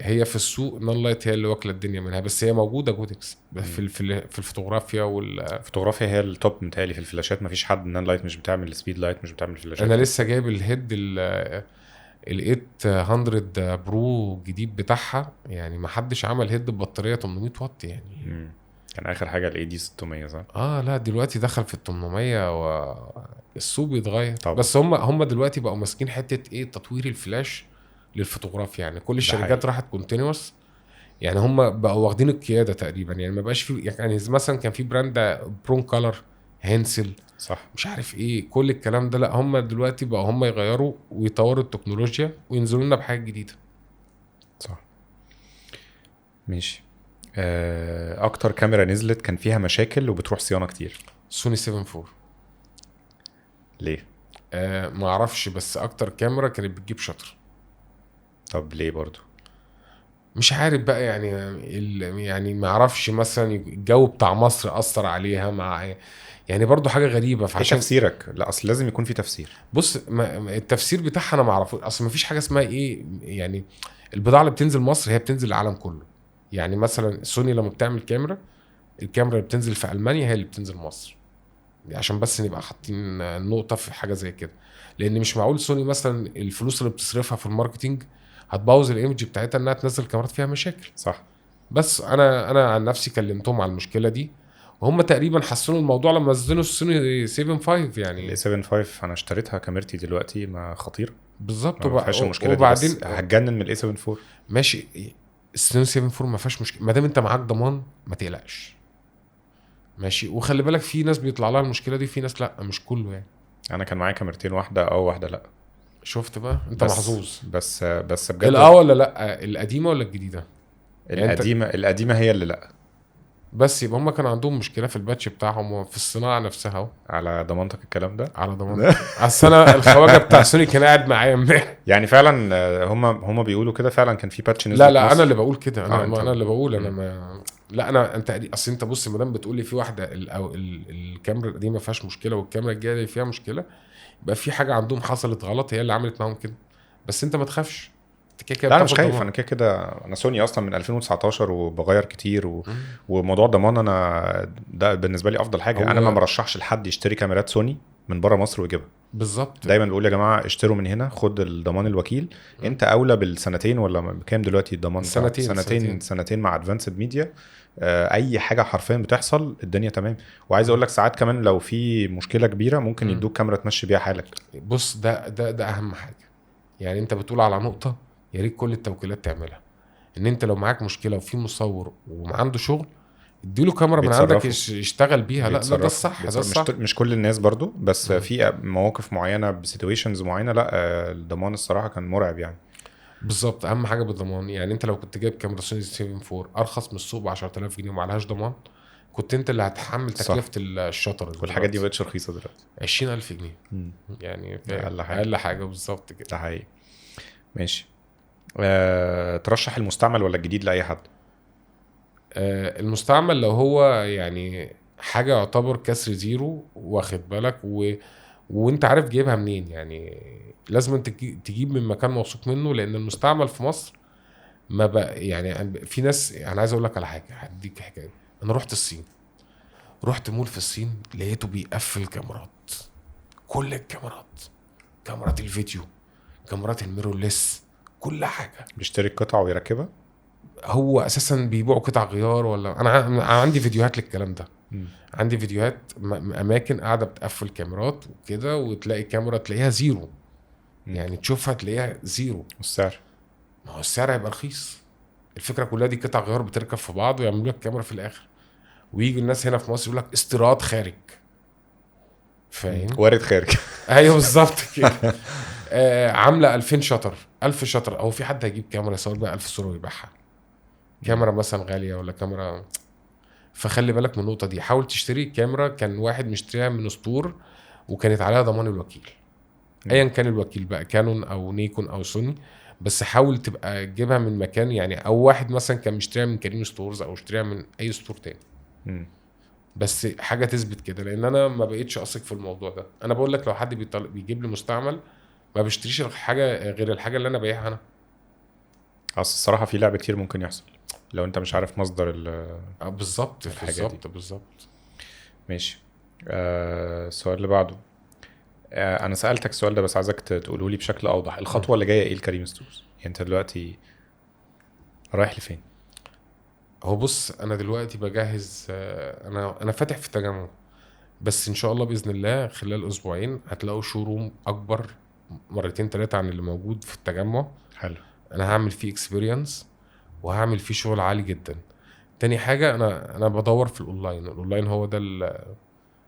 هي في السوق نون لايت هي اللي واكله الدنيا منها، بس هي موجوده جودكس في الفوتوغرافيا الفوتوغرافيا هي التوب متهيألي في الفلاشات. مفيش حد نون لايت مش بتعمل، سبيد لايت مش بتعمل فلاشات. انا لسه جايب الهيد ال 800 برو جديد بتاعها، يعني ما حدش عمل هيد ببطاريه 800 واط يعني. كان اخر حاجه الاي دي 600 صح؟ لا دلوقتي دخل في ال 800 والسوق بيتغير طبعا. بس هم دلوقتي بقوا ماسكين حته ايه تطوير الفلاش للفوتوغرافيا، يعني كل الشركات راحت كونتينوس، يعني هم بقوا واخدين القياده تقريبا، يعني ما بقاش في يعني مثلا كان في براند برون كولر هينسل صح مش عارف ايه كل الكلام ده، لا هم دلوقتي بقوا هم يغيروا ويطوروا التكنولوجيا وينزلوا لنا بحاجه جديده. صح ماشي. اكتر كاميرا نزلت كان فيها مشاكل وبتروح صيانه كتير؟ سوني 7 4. ليه؟ ما اعرفش، بس اكتر كاميرا كانت بتجيب شطر. طب ليه برضو؟ مش عارف بقى يعني يعني ما اعرفش، مثلا الجو بتاع مصر اثر عليها مع يعني برضو حاجه غريبه. فعشان تفسيرك لا اصل لازم يكون في تفسير. بص التفسير بتاعها انا ما اعرفوش، اصل ما فيش حاجه اسمها ايه يعني البضاعه اللي بتنزل مصر هي بتنزل العالم كله. يعني مثلا سوني لما بتعمل كاميرا، الكاميرا اللي بتنزل في المانيا هي اللي بتنزل مصر، عشان بس نبقى حاطين نقطه في حاجه زي كده، لان مش معقول سوني مثلا الفلوس اللي بتصرفها في الماركتينج هتبوظ الايمج بتاعتها انها تنزل كاميرات فيها مشاكل. صح. بس انا عن نفسي كلمتهم على المشكله دي، وهم تقريبا حسنوا الموضوع لما نزلوا السوني 7 5 يعني. ال 7 5 انا اشتريتها كاميرتي دلوقتي ما خطيره بالظبط. ما فيهاش المشكله وبعدين دي، بس هتجنن من الاي 7 4. ماشي السوني 7 4 ما فيهاش مشكله ما دام انت معاك ضمان ما تقلقش ماشي. وخلي بالك في ناس بيطلع لها المشكله دي، في ناس لا مش كله يعني. انا كان معايا كاميرتين، واحده واحده لا. شفت بقى انت محظوظ. بس بجد ولا لا القديمه ولا الجديده؟ القديمه هي اللي لا. بس يبقى هم كان عندهم مشكله في الباتش بتاعهم وفي الصناعه نفسها. على ضمانتك الكلام ده؟ على ضمانتك. اصل انا الخواجه بتاع سوني كان قاعد معايا امبارح. يعني فعلا هم بيقولوا كده فعلا كان في باتش نزل. لا انا اللي بقول كده، انا اللي بقول انا ما لا انت اصل انت بص ما دام بتقول لي في واحده الكاميرا القديمه ما فيهاش مشكله والكاميرا الجايه اللي فيها مشكله، يبقى في حاجه عندهم حصلت غلط هي اللي عملت معاهم كده. بس انت ما تخافش، لا انا مش خايف، انا كده انا سوني اصلا من 2019 وبغير كتير وموضوع ضمان انا ده بالنسبه لي افضل حاجه. انا ما مرشحش لحد يشتري كاميرات سوني من بره مصر ويجيبها. بالظبط. دايما بقول يا جماعه اشتروا من هنا، خد الضمان الوكيل. انت اولى بالسنتين ولا كام دلوقتي الضمان؟ سنتين مع ادفانسد ميديا. اي حاجه حرفيا بتحصل الدنيا تمام. وعايز اقول لك ساعات كمان لو في مشكله كبيره ممكن يدوك كاميرا تمشي بيها حالك. بص ده اهم حاجه. يعني انت بتقول على نقطه يا ريت كل التوكيلات تعملها، ان انت لو معاك مشكله وفي مصور وعنده شغل اديله كاميرا من عندك يشتغل بيها. لا ده الصح، ده الصح. مش كل الناس برضو، بس في مواقف معينه بسيتويشنز معينه لا الضمان الصراحه كان مرعب يعني. بالظبط اهم حاجه بالضمان. يعني انت لو كنت جايب كاميرا سوني 7 4 ارخص من السوق ب 10000 جنيه وما عليهاش ضمان، كنت انت اللي هتحمل تكلفه الشطر. والحاجات دي بقتش رخيصه دلوقتي، 20000 جنيه يعني اقل حاجه بالظبط كده. ده حقيقي. ماشي. ترشح المستعمل ولا الجديد لاي حد؟ المستعمل لو هو يعني حاجه يعتبر كسر زيرو واخد بالك وانت عارف جايبها منين، يعني لازم انت تجيب من مكان موثوق منه، لان المستعمل في مصر ما بقى يعني في ناس. انا عايز اقول لك على حاجه، هديك حكايه. انا رحت الصين، رحت مول في الصين لقيته بيقفل كاميرات، كل الكاميرات، كاميرات الفيديو، كاميرات الميرورلس، كل حاجه. بيشتري القطعه ويركبها. هو اساسا بيبيعوا قطع غيار ولا انا عندي فيديوهات للكلام ده. عندي فيديوهات اماكن قاعده بتقفل كاميرات وكده، وتلاقي كاميرا تلاقيها زيرو. يعني تشوفها تلاقيها زيرو. والسعر؟ ما هو السعر هيبقى رخيص. الفكره كلها دي قطع غيار بتركب في بعض ويعملوا لك كاميرا في الاخر، ويجي الناس هنا في مصر يقول لك استيراد خارج. فاهم؟ وارد خارج. ايوه بالظبط كده. عامله 2000 شطر 1000 شطر. او في حد هيجيب كاميرا يصور بقى 1000 صوره ويبيعها؟ كاميرا مثلا غاليه ولا كاميرا. فخلي بالك من النقطه دي. حاول تشتري كاميرا كان واحد مشتريها من ستور وكانت عليها ضمان الوكيل، ايا كان الوكيل بقى كانون او نيكون او سوني، بس حاول تبقى تجيبها من مكان يعني، او واحد مثلا كان مشتريها من كريم ستورز او اشتريها من اي ستور تاني. بس حاجه تثبت كده، لان انا ما بقيتش اثق في الموضوع ده. انا بقول لك لو حد بيجيب لي مستعمل ما بشتريش حاجه غير الحاجه اللي انا بايعها انا. اصل الصراحه في لعب كتير ممكن يحصل لو انت مش عارف مصدر بالظبط الحاجة دي. بالظبط. ماشي. السؤال اللي بعده، انا سألتك السؤال ده بس عايزك تقوله لي بشكل اوضح. الخطوة اللي جاية ايه لكريم ستورز؟ يعني انت دلوقتي رايح لفين؟ هو بص، انا دلوقتي بجهز، انا فاتح في التجمع، بس ان شاء الله باذن الله خلال اسبوعين هتلاقوا شوروم اكبر مرتين ثلاثه عن اللي موجود في التجمع. حلو. انا هعمل فيه اكسبيرينس وهعمل فيه شغل عالي جدا. تاني حاجه، انا بدور في الاونلاين هو ده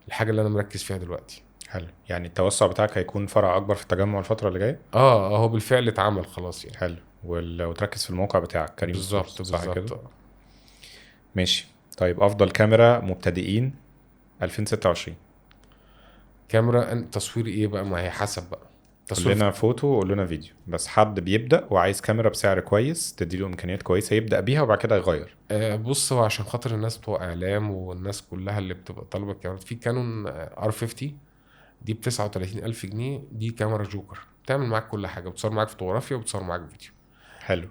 الحاجه اللي انا مركز فيها دلوقتي. حلو. يعني التوسع بتاعك هيكون فرع اكبر في التجمع الفترة اللي جاية؟ هو بالفعل اتعمل خلاص يعني. حلو. وتركز في الموقع بتاعك كريم ستورز، صح كده؟ ماشي. طيب افضل كاميرا مبتدئين 2026؟ كاميرا تصوير ايه بقى؟ ما هي حسب بقى. قول لنا فوتو وقول لنا فيديو، بس حد بيبدأ وعايز كاميرا بسعر كويس تديله امكانيات كويسة يبدأ بيها وبعد كده يغير. بص، هو عشان خاطر الناس بتوع اعلام والناس كلها اللي بتبقى طالبه كاميرات، في كانون ار 50 دي ب 39,000 جنيه. دي كاميرا جوكر، بتعمل معاك كل حاجه، بتصور معاك فوتوغرافيا وبتصور معاك فيديو. حلو.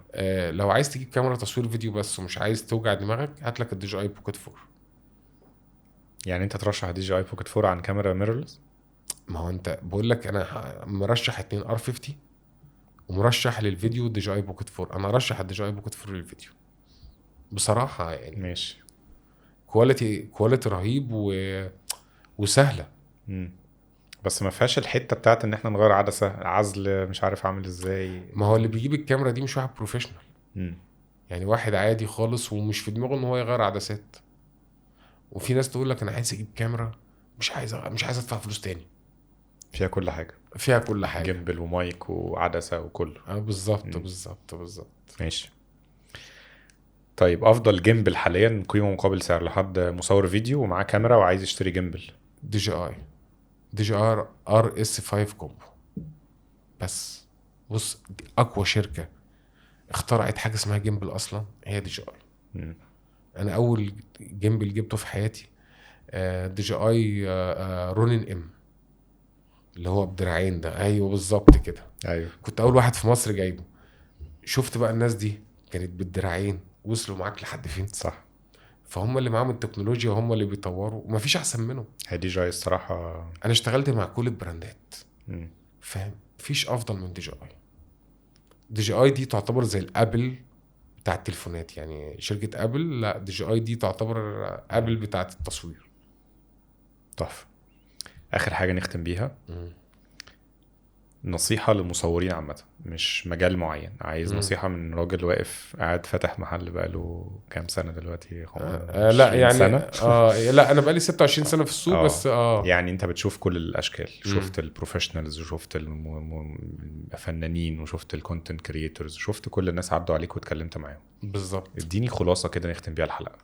لو عايز تجيب كاميرا تصوير فيديو بس ومش عايز توجع دماغك، هات لك الدي جي اي بوكيت 4. يعني انت ترشح دي جي اي بوكيت 4 عن كاميرا ميرورلس؟ ما هو انت بقول لك انا مرشح 2 ار 50 ومرشح للفيديو دي جي اي بوكيت 4. انا ارشح الدي جي اي بوكيت 4 للفيديو بصراحه يعني. ماشي. كواليتي رهيب وسهله. بس ما فيهاش الحته بتاعت ان احنا نغير عدسه عزل مش عارف عامل ازاي. ما هو اللي بيجيب الكاميرا دي مش واحد بروفيشنال، يعني واحد عادي خالص ومش في دماغه ان هو يغير عدسات. وفي ناس تقول لك انا عايز اجيب كاميرا مش عايز ادفع فلوس تاني. فيها كل حاجه. فيها كل حاجه، جيمبل ومايك وعدسه وكله. بالظبط. ماشي. طيب افضل جيمبل حاليا قيمه مقابل سعر لحد مصور فيديو ومعاه كاميرا وعايز يشتري جيمبل؟ دي جي ار اس 5 كومبو. بس بص، دي اقوى شركه اخترعت حاجه اسمها جيمبل اصلا، هي دي جي اي. انا اول جيمبل جبته في حياتي دي جي اي رونين ام، اللي هو بدراعين ده. ايوه بالظبط كده. ايوه. كنت اول واحد في مصر جايبه. شفت بقى الناس دي كانت بالدراعين وصلوا معاك لحد فين؟ صح. فهم اللي معاهم التكنولوجيا وهم اللي بيطوروا ومفيش احسن منهم. هي دي جي الصراحه. انا اشتغلت مع كل البراندات، فاهم؟ مفيش افضل من دي جي اي. دي جي اي دي تعتبر زي الابل بتاع التليفونات، يعني شركه ابل. لا، دي جي اي دي تعتبر ابل بتاعه التصوير. تحفه. اخر حاجه نختم بيها، نصيحة للمصورين عامة، مش مجال معين، عايز نصيحة من راجل واقف قاعد فاتح محل بقاله كام سنة دلوقتي؟ لا يعني سنة. لا انا بقالي 26 سنة في السوق. بس يعني انت بتشوف كل الاشكال، شفت البروفيشنالز وشفت الفنانين وشفت الكونتنت كرييتورز، شفت كل الناس عدوا عليك واتكلمت معاهم. بالظبط. اديني خلاصة كده نختم بيها الحلقة.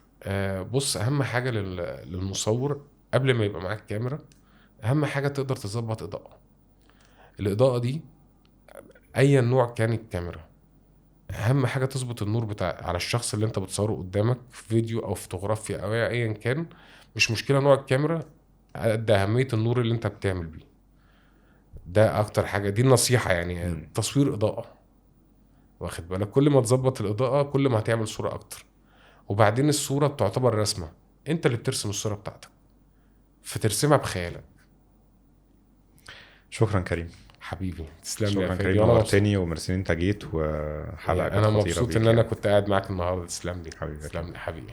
بص، اهم حاجة للمصور قبل ما يبقى معاك كاميرا، اهم حاجة تقدر تظبط اضاءة. الإضاءة دي أي نوع كان الكاميرا، أهم حاجة تظبط النور بتاع على الشخص اللي أنت بتصوره قدامك في فيديو أو فوتوغرافيا أو أيا كان. مش مشكلة نوع الكاميرا قد أهمية النور اللي أنت بتعمل بيه. ده أكتر حاجة، دي النصيحة يعني. تصوير إضاءة، واخد بالك؟ كل ما تظبط الإضاءة كل ما هتعمل صورة أكتر. وبعدين الصورة بتعتبر رسمة، أنت اللي بترسم الصورة بتاعتك، فترسمها بخيالك. شكرا كريم حبيبي، تسلم لي. شكرا كريم، نورتني وميرسي انت جيت، وحلقه كانت خطيره. انا مبسوط ان انا كنت قاعد معاك النهارده. تسلم لي حبيبي. تسلم لي حبيبي.